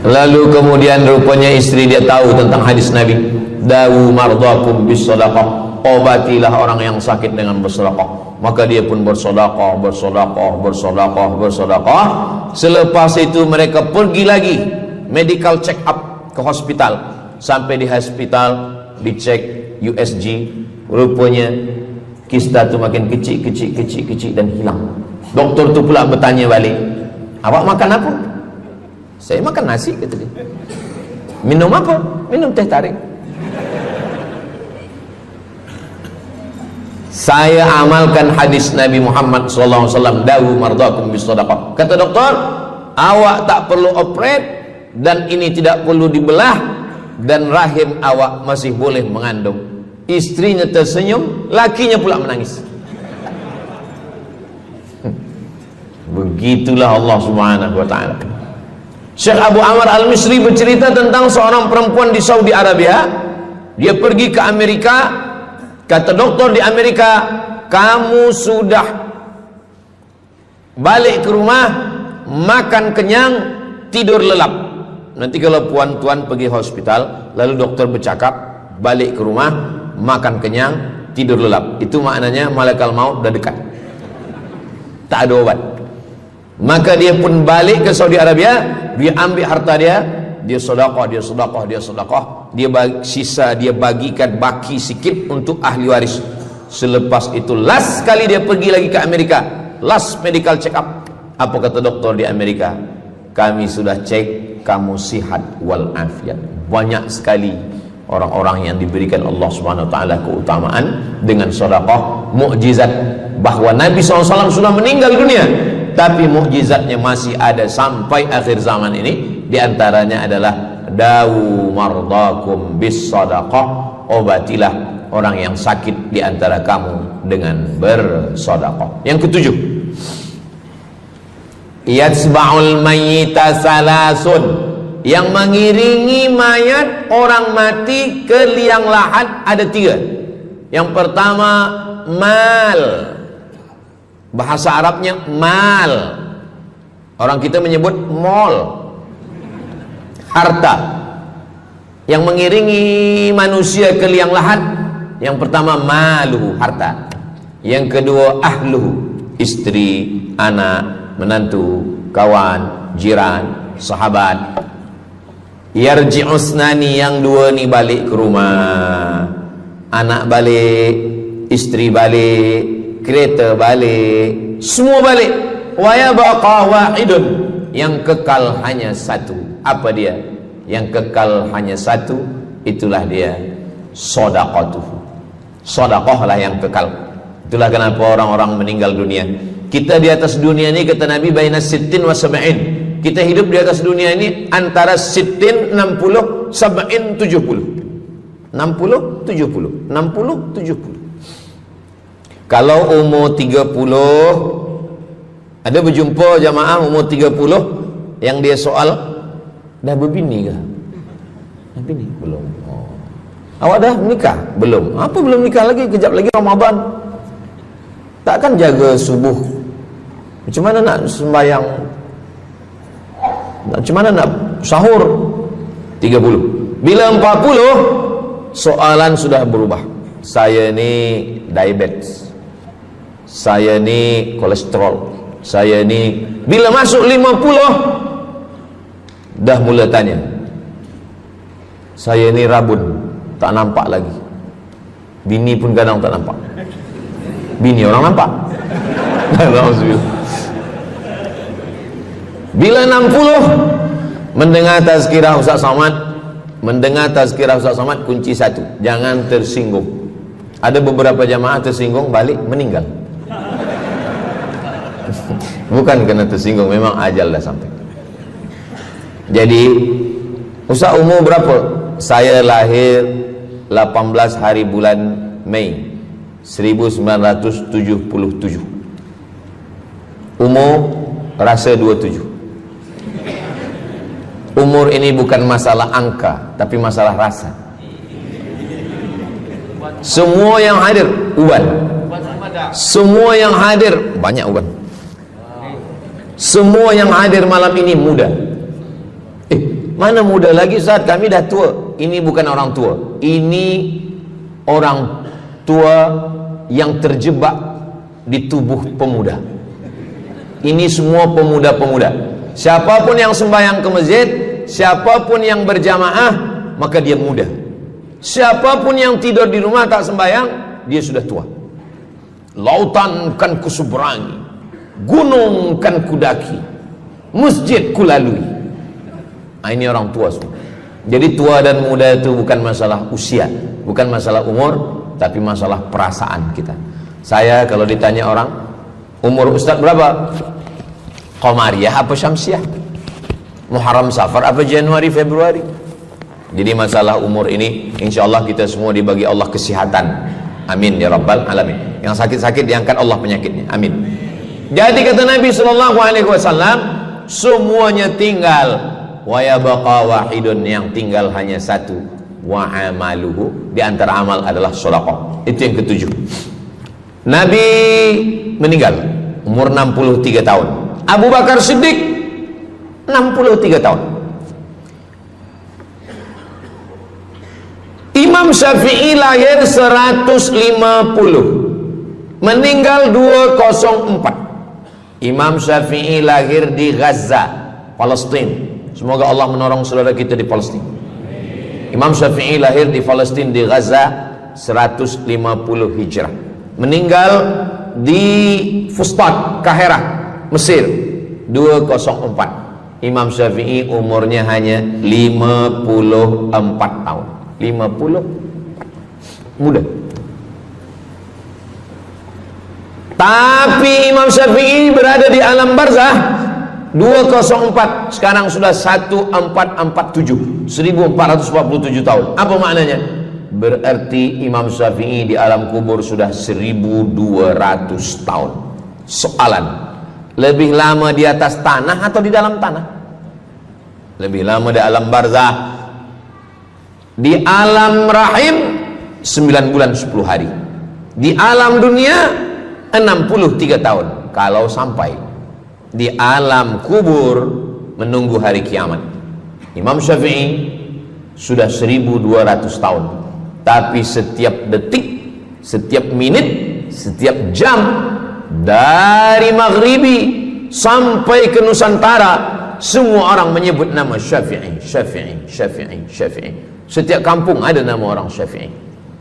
Lalu kemudian rupanya istri dia tahu tentang hadis Nabi, dawu mardakum bis sadaqah, obatilah orang yang sakit dengan bersedekah. Maka dia pun bersedekah, bersedekah. Selepas itu mereka pergi lagi medical check up ke hospital. Sampai di hospital dicek USG, rupanya kista itu makin kecil dan hilang. Doktor tu pula bertanya balik, awak makan apa? Saya makan nasi, kata dia. Minum apa? Minum teh tarik. Saya amalkan hadis Nabi Muhammad SAW, dawu mardakum bis sadaqah. Kata doktor, awak tak perlu operate, dan ini tidak perlu dibelah, dan rahim awak masih boleh mengandung. Istrinya tersenyum, lakinya pula menangis. Begitulah Allah Subhanahu wa ta'ala. Syekh Abu Amr Al-Misri bercerita tentang seorang perempuan di Saudi Arabia. Dia pergi ke Amerika. Kata doktor di Amerika, kamu sudah balik ke rumah, makan kenyang, tidur lelap. Nanti kalau puan-tuan pergi hospital, lalu doktor bercakap, balik ke rumah, makan kenyang, tidur lelap. Itu maknanya malaikat maut dah dekat, tak ada obat. Maka dia pun balik ke Saudi Arabia. Dia ambil harta dia, dia sedekah, dia bagi, sisa dia bagikan, baki sikit untuk ahli waris. Selepas itu last kali dia pergi lagi ke Amerika, last medical check up. Apa kata doktor di Amerika? Kami sudah cek, kamu sihat wal afiat. Banyak sekali orang-orang yang diberikan Allah Subhanahu wa taala keutamaan dengan sedekah, mukjizat bahwa Nabi SAW sudah meninggal dunia, tapi mukjizatnya masih ada sampai akhir zaman ini. Di antaranya adalah dawu mardakum bis sadaqah, obatilah orang yang sakit di antara kamu dengan bersedekah. Yang ketujuh, yatsba'ul mayyita salasun, yang mengiringi mayat orang mati ke liang lahat ada tiga. Yang pertama, mal. Bahasa Arabnya mal, orang kita menyebut mall, harta. Yang mengiringi manusia ke liang lahat, yang pertama maluhu, harta. Yang kedua ahluhu, istri, anak, menantu, kawan, jiran, sahabat. Yarji'usnani, yang dua ni balik ke rumah, anak balik, istri balik, kereta balik, semua balik. Wa yabqa wahidun, yang kekal hanya satu. Apa dia? Yang kekal hanya satu, itulah dia sedekah. Sedekahlah yang kekal. Itulah kenapa orang-orang meninggal dunia. Kita di atas dunia ini, kata Nabi, baina sittin wa sab'in. Kita hidup di atas dunia ini antara sittin 60, sab'in 70. 60 70, 60 70. Kalau umur 30, ada berjumpa jamaah umur 30 yang dia soal, dah berbini kah? Dah bini? Belum. Oh. Awak dah menikah? Belum. Apa belum nikah lagi? Kejap lagi Ramadan. Takkan jaga subuh? Macam mana nak sembahyang? Macam mana nak sahur? 30. Bila 40, soalan sudah berubah. Saya ni diabetes, saya ni kolesterol, saya ni. Bila masuk 50, dah mula tanya, saya ni rabun, tak nampak lagi. Bini pun kadang tak nampak. Bini orang nampak. Bila 60, mendengar tazkirah Ustaz Somad, kunci satu, jangan tersinggung. Ada beberapa jamaah tersinggung, balik meninggal. Bukan kerana tersinggung, memang ajal dah sampai. Jadi, Ustaz umur berapa? Saya lahir 18 hari bulan Mei 1977. Umur rasa 27. Umur ini bukan masalah angka, tapi masalah rasa. Semua yang hadir uban. Semua yang hadir banyak uban. Semua yang hadir malam ini muda. Mana muda lagi saat kami dah tua. Ini bukan orang tua. Ini orang tua yang terjebak di tubuh pemuda. Ini semua pemuda-pemuda. Siapapun yang sembahyang ke masjid, siapapun yang berjamaah, maka dia muda. Siapapun yang tidur di rumah tak sembahyang, dia sudah tua. Lautan kan kuseberangi, gunung kan kudaki, masjid kulalui. Ini orang tua semua. Jadi tua dan muda itu bukan masalah usia, bukan masalah umur, tapi masalah perasaan kita. Saya kalau ditanya orang, umur Ustaz berapa? Qamariyah apa Syamsiah? Muharram Safar apa Januari Februari? Jadi masalah umur ini insyaallah kita semua dibagi Allah kesihatan. Amin ya rabbal alamin. Yang sakit-sakit diangkat Allah penyakitnya. Amin. Jadi kata Nabi sallallahu alaihi wasallam, semuanya tinggal, wa yabqa wahidun, yang tinggal hanya satu, wa amaluhu, di antara amal adalah sedekah. Itu yang ketujuh. Nabi meninggal umur 63 tahun. Abu Bakar Siddiq 63 tahun. Imam Syafi'i lahir 150, meninggal 204. Imam Syafi'i lahir di Gaza, Palestina. Semoga Allah menolong saudara kita di Palestina. Imam Syafi'i lahir di Palestina, di Gaza 150 Hijrah. Meninggal di Fustat, Kahirah, Mesir 204. Imam Syafi'i umurnya hanya 54 tahun. 50 muda. Tapi Imam Syafi'i berada di alam barzah 204, sekarang sudah 1447, 1447 tahun. Apa maknanya? Berarti Imam Syafi'i di alam kubur sudah 1200 tahun. Soalan, lebih lama di atas tanah atau di dalam tanah? Lebih lama di alam barzah. Di alam rahim 9 bulan 10 hari. Di alam dunia 63 tahun. Kalau sampai di alam kubur menunggu hari kiamat. Imam Syafi'i sudah 1200 tahun. Tapi setiap detik, setiap menit, setiap jam, dari maghribi sampai ke Nusantara, semua orang menyebut nama Syafi'i, Syafi'i, Syafi'i, Syafi'i. Setiap kampung ada nama orang Syafi'i.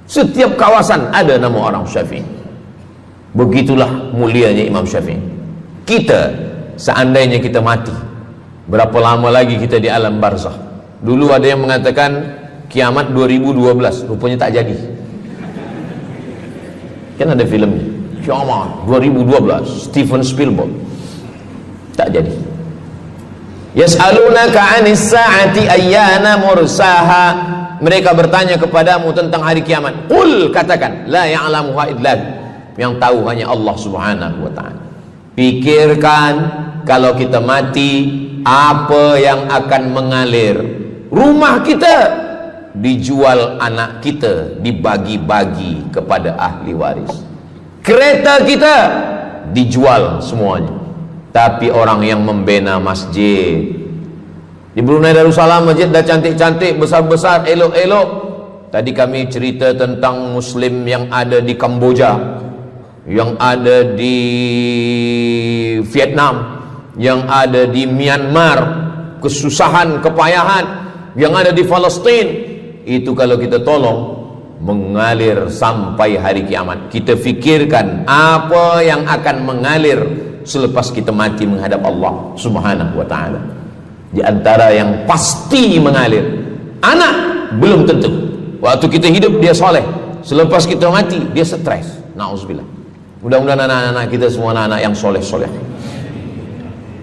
Setiap kawasan ada nama orang Syafi'i. Begitulah mulianya Imam Syafi'i. Kita, seandainya kita mati, berapa lama lagi kita di alam barzakh? Dulu ada yang mengatakan kiamat 2012, rupanya tak jadi. Kan ada filmnya. kiamat 2012 Steven Spielberg. Tak jadi. Yas'alunaka 'anis sa'ati ayyana mursaha. Mereka bertanya kepadamu tentang hari kiamat. Qul, katakan, la ya'lamuha illa hu. Yang tahu hanya Allah Subhanahu wa ta'ala. Pikirkan, kalau kita mati, apa yang akan mengalir? Rumah kita dijual, anak kita dibagi-bagi kepada ahli waris. Kereta kita dijual semuanya. Tapi orang yang membina masjid di Brunei Darussalam, masjid dah cantik-cantik, besar-besar, elok-elok. Tadi kami cerita tentang Muslim yang ada di Kamboja, yang ada di Vietnam, yang ada di Myanmar, kesusahan, kepayahan, yang ada di Palestin. Itu kalau kita tolong, mengalir sampai hari kiamat. Kita fikirkan apa yang akan mengalir selepas kita mati menghadap Allah Subhanahu wa ta'ala. Di antara yang pasti mengalir, anak belum tentu. Waktu kita hidup dia soleh, selepas kita mati dia stres. Na'udzubillah. Mudah-mudahan anak-anak kita semua anak-anak yang soleh-soleh.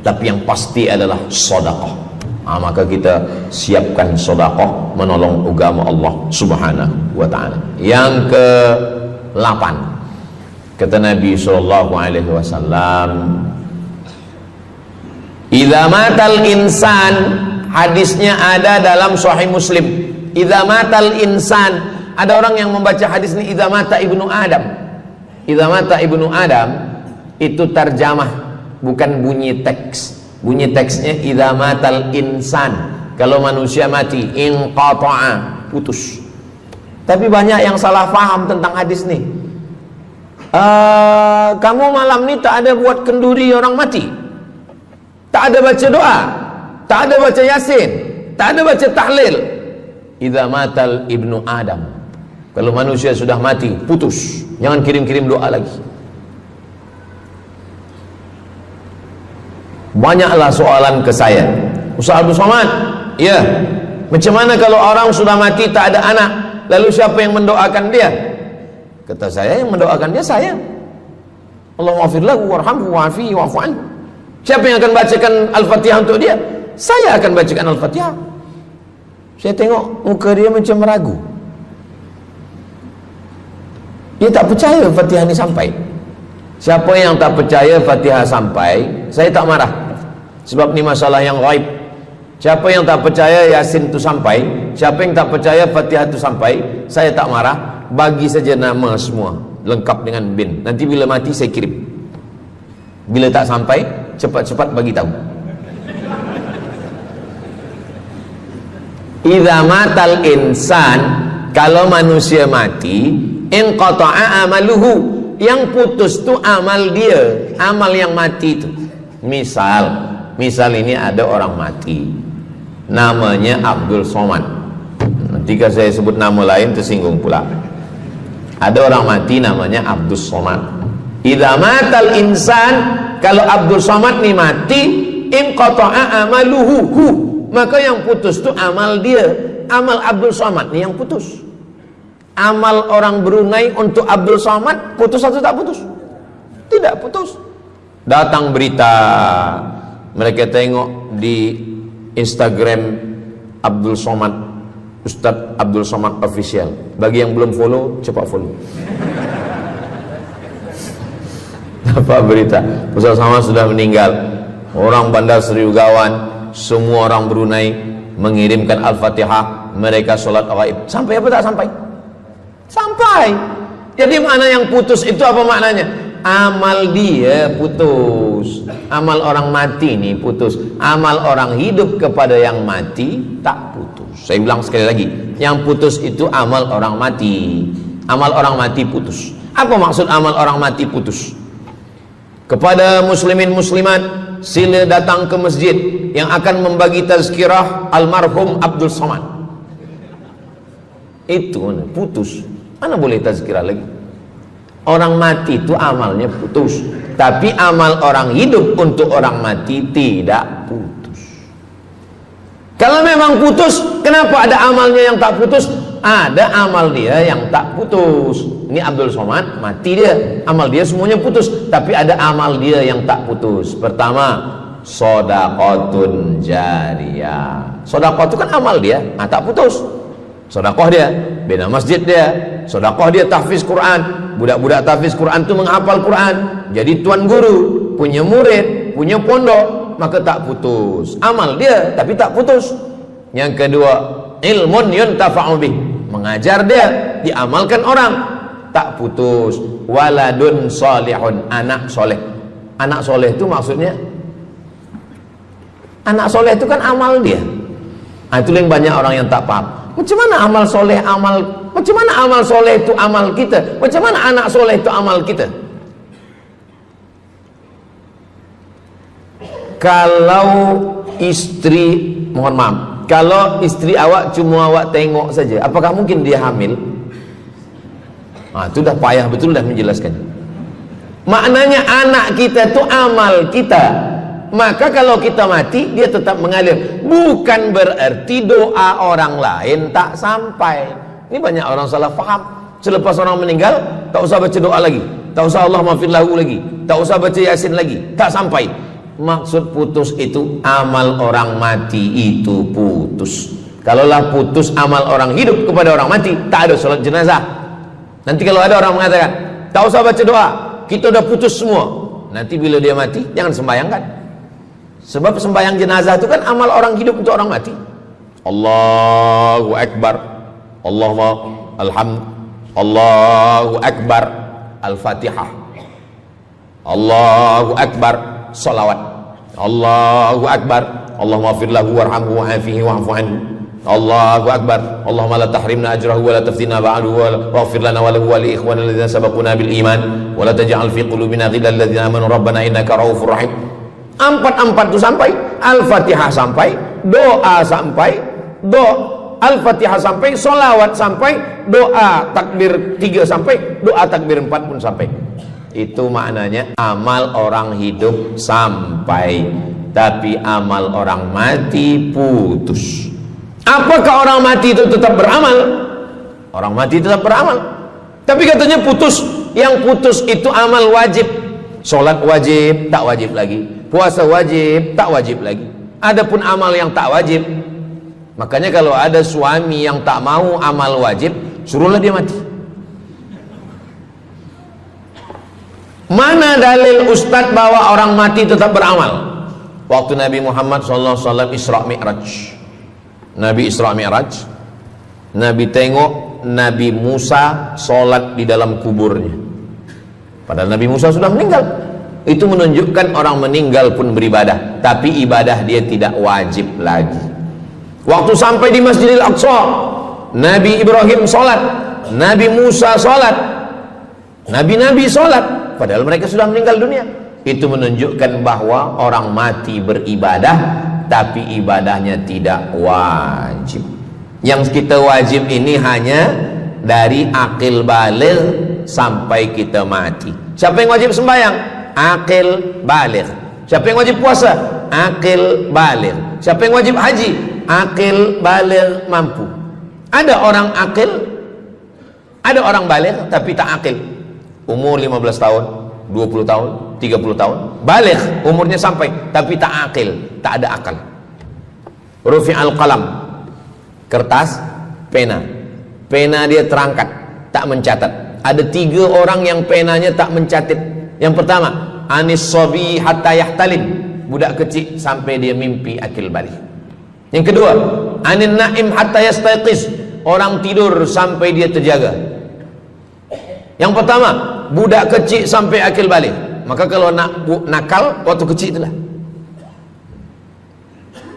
Tapi yang pasti adalah sedekah. Maka kita siapkan sedekah menolong agama Allah Subhanahu wa ta'ala. Yang ke-8, kata Nabi SAW, idza matal insan, hadisnya ada dalam Sahih Muslim. Idza matal insan, ada orang yang membaca hadis ini idza mata ibnu Adam. Idza mata ibnu Adam itu tarjamah, bukan bunyi teks. Bunyi teksnya idza matal insan, kalau manusia mati, inqata'a, putus. Tapi banyak yang salah faham tentang hadis nih. Kamu malam ni tak ada buat kenduri orang mati, tak ada baca doa, tak ada baca yasin, tak ada baca tahlil. Idza matal ibnu Adam, kalau manusia sudah mati, putus. Jangan kirim-kirim doa lagi. Banyaklah soalan ke saya, Ustaz Abdul Somad, ya, macam mana kalau orang sudah mati tak ada anak, lalu siapa yang mendoakan dia? Kata saya, yang mendoakan dia saya. Allahumma ighfir lahu warhamhu wa'afihi wa'fu anhu. Siapa yang akan bacakan Al-Fatihah untuk dia? Saya akan bacakan Al-Fatihah. Saya tengok muka dia macam ragu. Dia tak percaya Fatihah ini sampai. Siapa yang tak percaya Fatihah sampai, saya tak marah. Sebab ni masalah yang ghaib. Siapa yang tak percaya Yasin itu sampai, siapa yang tak percaya Fatihah itu sampai, saya tak marah. Bagi saja nama semua, lengkap dengan bin. Nanti bila mati saya kirim. Bila tak sampai, cepat-cepat bagi tahu. Idza matal insan, kalau manusia mati, inqata'a amaluhu, yang putus tu amal dia, amal yang mati itu. Misal ini ada orang mati, namanya Abdul Somad. Jika saya sebut nama lain tersinggung pula. Ada orang mati namanya Abdul Somad. Idza matal insan, kalau Abdul Somad ni mati, inqata'a amaluhu, maka yang putus tu amal dia. Amal Abdul Somad ni yang putus. Amal orang Brunei untuk Abdul Somad putus atau tak putus? Tidak putus. Datang berita, mereka tengok di Instagram Abdul Somad, Ustadz Abdul Somad Official. Bagi yang belum follow, cepat follow. Dapat berita Ustadz Somad sudah meninggal. Orang Bandar Seri Begawan, semua orang Brunei mengirimkan Al-Fatihah, mereka sholat ghaib. Sampai apa tak sampai? Sampai. Jadi mana yang putus itu apa maknanya? Amal dia putus. Amal orang mati ini putus. Amal orang hidup kepada yang mati tak putus. Saya bilang sekali lagi, yang putus itu amal orang mati. Amal orang mati putus. Apa maksud amal orang mati putus? Kepada muslimin muslimat, sila datang ke masjid yang akan membagi tazkirah almarhum Abdul Somad. Itu putus. Mana boleh tazkirah lagi? Orang mati itu amalnya putus, tapi amal orang hidup untuk orang mati tidak putus. Kalau memang putus, kenapa ada amalnya yang tak putus? Ada amal dia yang tak putus. Ini Abdul Somad, mati dia, amal dia semuanya putus, tapi ada amal dia yang tak putus. Pertama, sodaqotun jariyah. Sodakoh itu kan amal dia, tak putus. Sodakoh dia, bina masjid dia, sodakoh dia tahfiz Quran. Budak-budak tahfiz Quran itu menghafal Quran, jadi tuan guru, punya murid, punya pondok, maka tak putus. Amal dia, tapi tak putus. Yang kedua, ilmun yuntafa'u bih, mengajar dia, diamalkan orang, tak putus. Waladun solihun, anak soleh. Anak soleh itu maksudnya, anak soleh itu kan amal dia. Itu yang banyak orang yang tak paham. Macam mana amal soleh, macam mana amal soleh itu amal kita? Macam mana anak soleh itu amal kita? Kalau istri, mohon maaf, kalau istri awak cuma awak tengok saja, apakah mungkin dia hamil? Itu dah payah betul dah menjelaskan. Maknanya anak kita itu amal kita. Maka kalau kita mati, dia tetap mengalir. Bukan berarti doa orang lain tak sampai. Ini banyak orang salah faham. Selepas orang meninggal, tak usah baca doa lagi, tak usah Allah maafir lahu lagi, tak usah baca Yasin lagi, tak sampai. Maksud putus itu amal orang mati itu putus. Kalaulah putus amal orang hidup kepada orang mati, tak ada salat jenazah. Nanti kalau ada orang mengatakan, tak usah baca doa, kita udah putus semua. Nanti bila dia mati, jangan sembayangkan. Sebab sembahyang jenazah itu kan amal orang hidup untuk orang mati. Allahu Akbar, Allahu Akbar, Al-Fatihah, Allahu Akbar, salawat, Allahu Akbar, Allahumma ighfir lahu warhamhu wa'afihi wa'fu anhu, Allahu Akbar, Allahumma la tahrimna ajrahu wa la taftina ba'dahu wa ighfir lana wa lahu wa li ikhwanina alladhina sabaquna bil iman wa la taj'al fi qulubina ghillan lil ladzina amanu rabbana innaka ra'ufur rahim. Empat itu sampai, Al-Fatihah sampai, doa sampai, Al-Fatihah sampai, solawat sampai, doa takbir 3 sampai, doa takbir 4 pun sampai. Itu maknanya amal orang hidup sampai, tapi amal orang mati putus. Apakah orang mati itu tetap beramal? Orang mati tetap beramal, tapi katanya putus. Yang putus itu amal wajib. Sholat wajib, tak wajib lagi. Puasa wajib, tak wajib lagi. Adapun amal yang tak wajib, makanya kalau ada suami yang tak mau amal wajib, suruhlah dia mati. Mana dalil ustadz bahwa orang mati tetap beramal? Waktu Nabi Muhammad SAW Isra Mi'raj, Nabi Isra Mi'raj, Nabi tengok Nabi Musa sholat di dalam kuburnya. Padahal Nabi Musa sudah meninggal. Itu menunjukkan orang meninggal pun beribadah, tapi ibadah dia tidak wajib lagi. Waktu sampai di Masjidil Aqsa, Nabi Ibrahim sholat, Nabi Musa sholat, Nabi-Nabi sholat, padahal mereka sudah meninggal dunia. Itu menunjukkan bahwa orang mati beribadah, tapi ibadahnya tidak wajib. Yang kita wajib ini hanya dari akil baligh sampai kita mati. Siapa yang wajib sembahyang? Akil baligh. Siapa yang wajib puasa? Akil baligh. Siapa yang wajib haji? Akil baligh mampu. Ada orang akil, ada orang baligh tapi tak akil. Umur 15 tahun, 20 tahun, 30 tahun, baligh umurnya sampai tapi tak akil, tak ada akal. Rufi'al qalam, kertas, pena. Pena dia terangkat, tak mencatat. Ada 3 orang yang penanya tak mencatat. Yang pertama, anis sobi hatta yahtalim, budak kecil sampai dia mimpi akil balik. Yang kedua, anin naim hatta yastayqiz, orang tidur sampai dia terjaga. Yang pertama, budak kecil sampai akil balik. Maka kalau nak nakal waktu kecil itulah.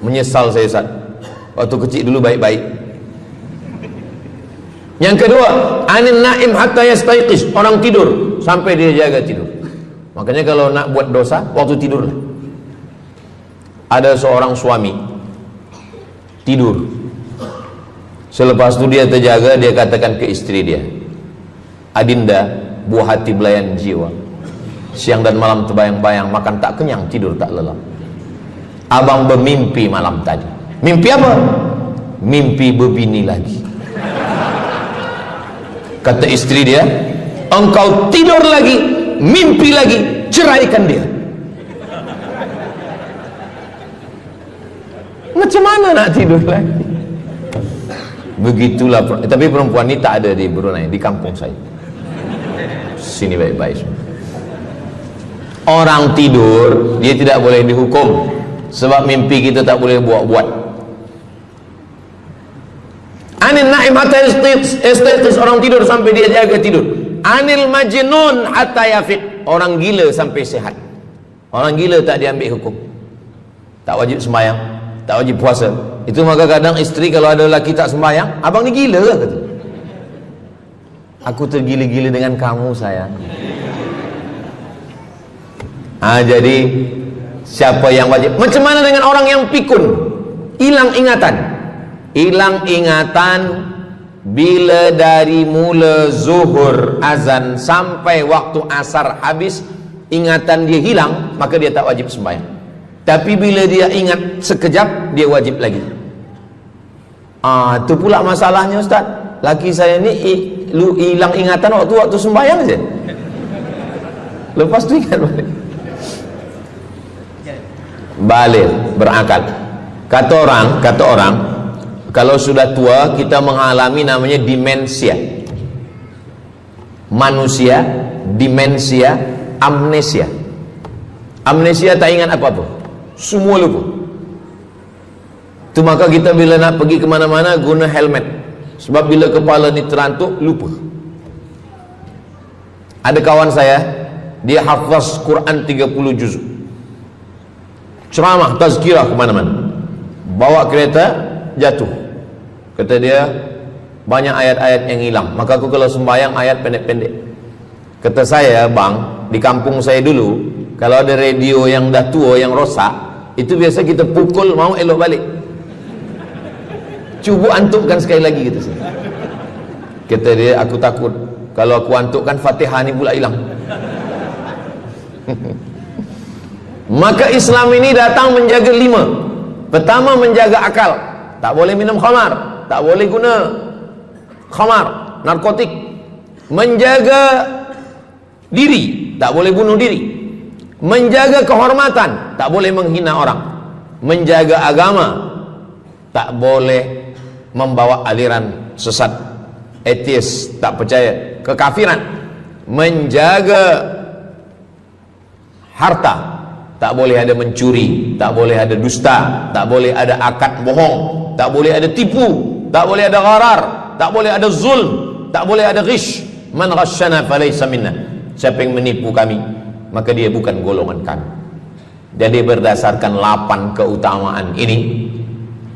Menyesal saya Ustaz, waktu kecil dulu baik-baik. Yang kedua, anin naim hatta yastayqiz, orang tidur sampai dia jaga tidur. Makanya kalau nak buat dosa waktu tidur. Ada seorang suami tidur, selepas itu dia terjaga, dia katakan ke istri dia, Adinda, buah hati belayan jiwa, siang dan malam terbayang-bayang, makan tak kenyang, tidur tak lelap. Abang bermimpi malam tadi. Mimpi apa? Mimpi berbini lagi. Kata istri dia, engkau tidur lagi, mimpi lagi, ceraikan dia. Macam mana nak tidur lagi? Begitulah. Tapi perempuan ini tak ada di Brunei, di kampung saya. Sini baik-baik. Orang tidur, dia tidak boleh dihukum, sebab mimpi kita tak boleh buat-buat. Anil naim hatta istatis, orang tidur sampai dia jaga tidur. Anil majnun hatta yafiq, orang gila sampai sehat. Orang gila tak diambil hukum, tak wajib sembahyang, tak wajib puasa. Itu maka kadang isteri kalau ada lelaki tak sembahyang, abang ni gila ke? Kata, aku tergila-gila dengan kamu sayang. Jadi siapa yang wajib? Macam mana dengan orang yang pikun, hilang ingatan? Hilang ingatan bila dari mula zuhur azan sampai waktu asar habis, ingatan dia hilang, maka dia tak wajib sembahyang. Tapi bila dia ingat sekejap, dia wajib lagi. Itu pula masalahnya Ustaz. Laki saya ni hilang ingatan waktu sembahyang saja. Lepas tu ingat balik berakal. Kata orang kalau sudah tua kita mengalami namanya demensia. Manusia demensia, amnesia. Amnesia tak ingat apa-apa, semua lupa. Itu maka kita bila nak pergi kemana-mana guna helmet, sebab bila kepala ni terantuk lupa. Ada kawan saya, dia hafaz Quran 30 juzuk, ceramah tazkirah kemana-mana, bawa kereta jatuh. Kata dia banyak ayat-ayat yang hilang, maka aku kalau sembahyang ayat pendek-pendek. Kata saya, bang, di kampung saya dulu kalau ada radio yang dah tua, yang rosak, itu biasa kita pukul mau elok balik. Cuba antukkan sekali lagi, kata saya. Kata dia, aku takut kalau aku antukkan Fatihah ni pula hilang. Maka Islam ini datang menjaga 5. Pertama, menjaga akal. Tak boleh minum khamar, tak boleh guna khamar, narkotik. Menjaga diri, tak boleh bunuh diri. Menjaga kehormatan, tak boleh menghina orang. Menjaga agama, tak boleh membawa aliran sesat, ateis, tak percaya, kekafiran. Menjaga harta, tak boleh ada mencuri, tak boleh ada dusta, tak boleh ada akad bohong, tak boleh ada tipu, tak boleh ada gharar, tak boleh ada zulm, tak boleh ada ghish. Man ghasyana falaysa minna. Siapa yang menipu kami, maka dia bukan golongan kami. Jadi berdasarkan 8 keutamaan ini,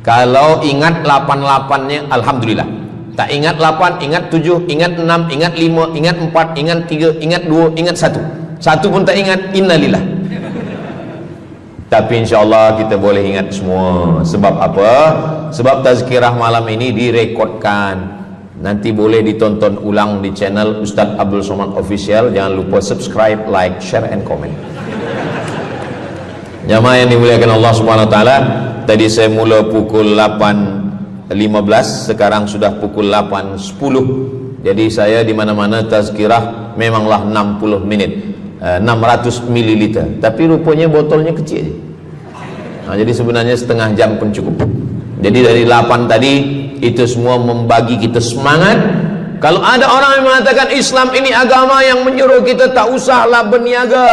kalau ingat 8-8-nya alhamdulillah. Tak ingat 8, ingat 7, ingat 6, ingat 5, ingat 4, ingat 3, ingat 2, ingat 1. Satu pun tak ingat, innalillah. Tapi insyaAllah kita boleh ingat semua. Sebab apa? Sebab tazkirah malam ini direkodkan, nanti boleh ditonton ulang di channel Ustaz Abdul Somad Official. Jangan lupa subscribe, like, share, and comment. Jamaah yang dimuliakan Allah Subhanahu Wa Taala, tadi saya mula pukul 8.15, sekarang sudah pukul 8.10. Jadi saya di mana-mana tazkirah memanglah 60 menit, 600 ml, tapi rupanya botolnya kecil. Jadi sebenarnya setengah jam pun cukup. Jadi dari 8 tadi itu semua membagi kita semangat. Kalau ada orang yang mengatakan Islam ini agama yang menyuruh kita tak usahlah berniaga,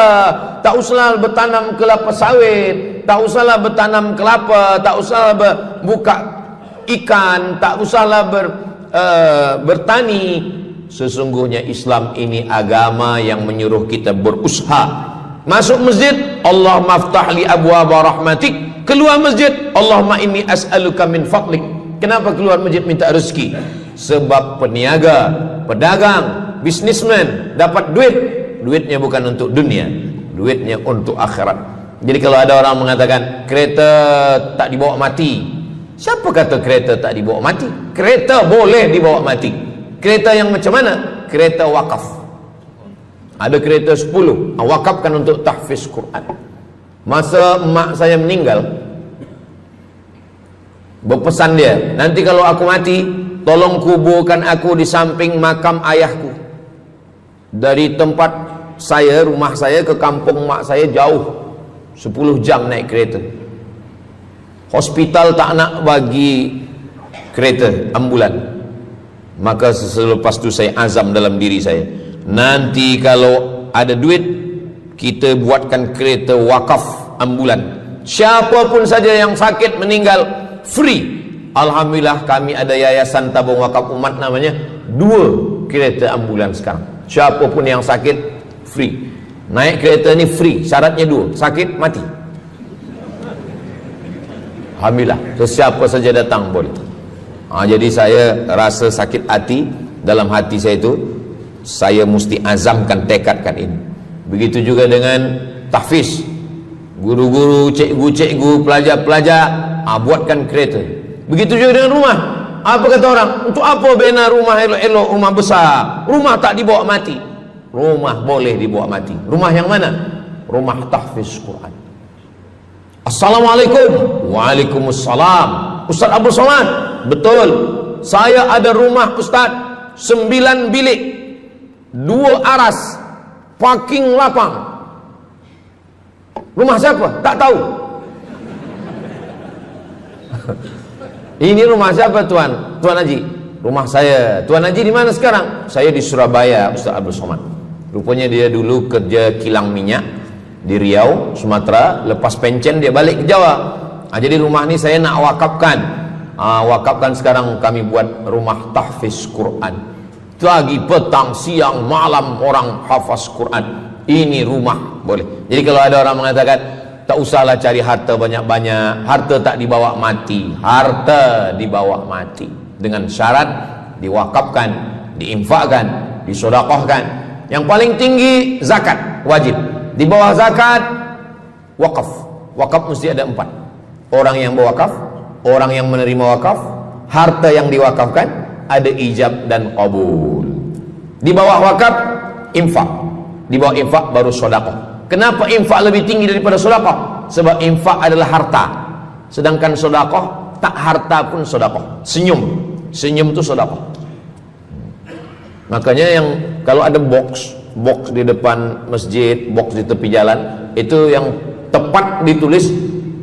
tak usahlah bertanam kelapa sawit, tak usahlah bertanam kelapa, tak usahlah buka ikan, tak usahlah bertani. Sesungguhnya Islam ini agama yang menyuruh kita berusaha. Masuk masjid, Allahumma aftah li abwaaba rahmatik. Keluar masjid, Allahumma inni as'aluka min fadlik. Kenapa keluar masjid minta rezeki? Sebab peniaga, pedagang, bisnismen dapat duit, duitnya bukan untuk dunia, duitnya untuk akhirat. Jadi kalau ada orang mengatakan kereta tak dibawa mati, siapa kata kereta tak dibawa mati? Kereta boleh dibawa mati. Kereta yang macam mana? Kereta wakaf. Ada kereta 10, wakafkan untuk tahfiz Quran. Masa mak saya meninggal, Berpesan dia, nanti kalau aku mati, tolong kuburkan aku di samping makam ayahku. Dari tempat saya, rumah saya ke kampung mak saya jauh 10 jam naik kereta. Hospital tak nak bagi kereta ambulan. Maka selepas itu saya azam dalam diri saya, nanti kalau ada duit, kita buatkan kereta wakaf ambulan. Siapapun saja yang sakit meninggal, free. Alhamdulillah kami ada yayasan tabung wakaf umat namanya, 2 kereta ambulan sekarang. Siapapun yang sakit, free. Naik kereta ni free, syaratnya 2, sakit mati. Alhamdulillah, sesiapa saja datang boleh. Jadi saya rasa sakit hati. Dalam hati saya itu, saya mesti azamkan, tekadkan ini. Begitu juga dengan tahfiz. Guru-guru, cikgu-cikgu, pelajar-pelajar, buatkan kereta. Begitu juga dengan rumah. Apa kata orang? Untuk apa bina rumah elok-elok, rumah besar? Rumah tak dibawa mati. Rumah boleh dibawa mati. Rumah yang mana? Rumah tahfiz Quran. Assalamualaikum. Waalaikumsalam. Ustaz Abdul Somad, betul, saya ada rumah Ustaz, 9 bilik, 2 aras, parking lapang. Rumah siapa? Tak tahu. Ini rumah siapa Tuan? Tuan Haji. Rumah saya. Tuan Haji di mana sekarang? Saya di Surabaya, Ustaz Abdul Somad. Rupanya dia dulu kerja kilang minyak di Riau, Sumatera. Lepas pencen dia balik ke Jawa. Jadi rumah ni saya nak wakafkan. Wakafkan sekarang kami buat rumah tahfiz Quran. Pagi, petang, siang, malam orang hafaz Quran. Ini rumah boleh. Jadi kalau ada orang mengatakan tak usahlah cari harta banyak-banyak, harta tak dibawa mati. Harta dibawa mati dengan syarat diwakafkan, diinfakkan, disedekahkan. Yang paling tinggi zakat wajib. Di bawah zakat wakaf. Wakaf mesti ada 4. Orang yang berwakaf, orang yang menerima wakaf, harta yang diwakafkan, ada ijab dan qabul. Di bawah wakaf infak. Di bawah infak baru sedekah. Kenapa infak lebih tinggi daripada sedekah? Sebab infak adalah harta. Sedangkan sedekah tak harta pun sedekah. Senyum itu sedekah. Makanya yang kalau ada box di depan masjid, box di tepi jalan, itu yang tepat ditulis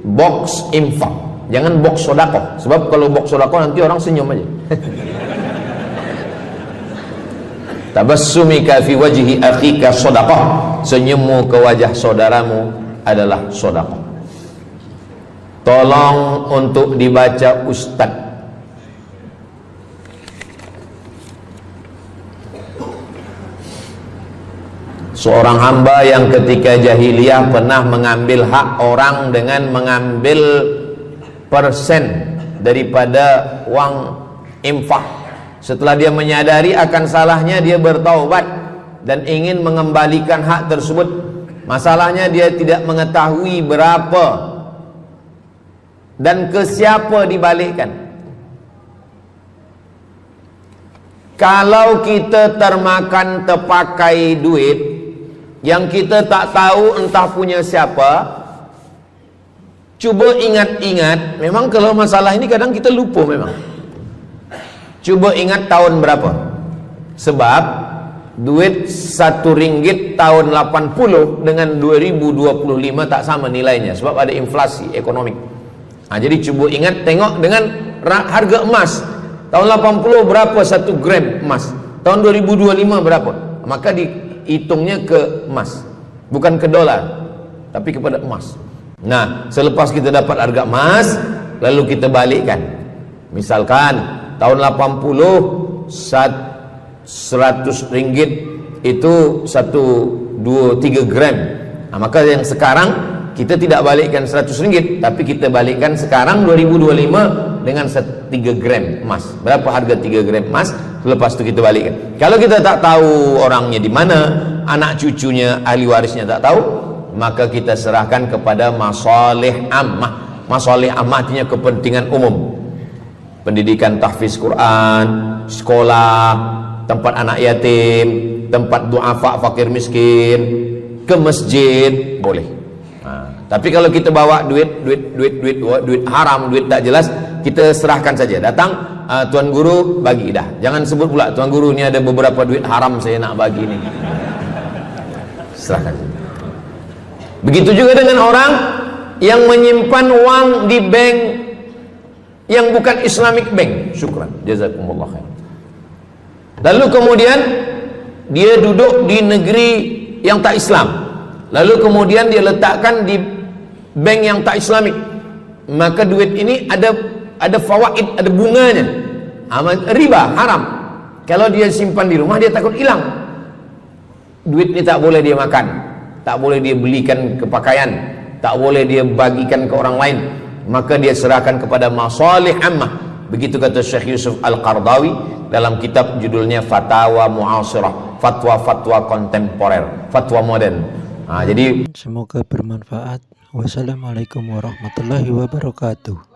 box infak, jangan box sedekah. Sebab kalau box sedekah nanti orang senyum aja. Tabassumika fi wajhi akhika sedekah. Senyummu ke wajah saudaramu adalah sedekah. Tolong untuk dibaca Ustaz. Seorang hamba yang ketika jahiliyah pernah mengambil hak orang dengan mengambil persen daripada uang infak. Setelah dia menyadari akan salahnya, dia bertaubat dan ingin mengembalikan hak tersebut. Masalahnya dia tidak mengetahui berapa dan ke siapa dibalikkan. Kalau kita termakan terpakai duit yang kita tak tahu entah punya siapa, cuba ingat-ingat. Memang kalau masalah ini kadang kita lupa memang. Coba ingat tahun berapa. Sebab duit RM1 tahun 80 dengan 2025 tak sama nilainya. Sebab ada inflasi ekonomi. Jadi coba ingat, tengok dengan harga emas. Tahun 80 berapa 1 gram emas? Tahun 2025 berapa? Maka dihitungnya ke emas, bukan ke dolar, tapi kepada emas. Nah, selepas kita dapat harga emas, lalu kita balikkan. Misalkan tahun 80 RM100 itu 1, 2, 3 gram. Maka yang sekarang kita tidak balikkan RM100, tapi kita balikkan sekarang 2025 dengan 3 gram emas. Berapa harga 3 gram emas? Lepas itu kita balikkan. Kalau kita tak tahu orangnya di mana, anak cucunya, ahli warisnya tak tahu, maka kita serahkan kepada masalih ammah. Masalih ammah artinya kepentingan umum. Pendidikan tahfiz Quran, sekolah, tempat anak yatim, tempat duafa fakir miskin, ke masjid, boleh. Tapi kalau kita bawa duit haram, duit tak jelas, kita serahkan saja. Datang, Tuan Guru bagi dah. Jangan sebut pula, Tuan Guru ni ada beberapa duit haram saya nak bagi ni. Serahkan. Begitu juga dengan orang yang menyimpan wang di bank yang bukan Islamic bank. Syukran, jazakumullah khair. Lalu kemudian dia duduk di negeri yang tak Islam, lalu kemudian dia letakkan di bank yang tak Islamik, maka duit ini ada fawaid, ada bunganya, riba, haram. Kalau dia simpan di rumah, dia takut hilang. Duit ini tak boleh dia makan, tak boleh dia belikan ke pakaian, tak boleh dia bagikan ke orang lain, maka dia serahkan kepada masalih ammah. Begitu kata Syekh Yusuf Al-Qardawi dalam kitab judulnya Fatawa Mu'asirah, fatwa-fatwa kontemporer, fatwa modern. Jadi
semoga bermanfaat. Wassalamualaikum warahmatullahi wabarakatuh.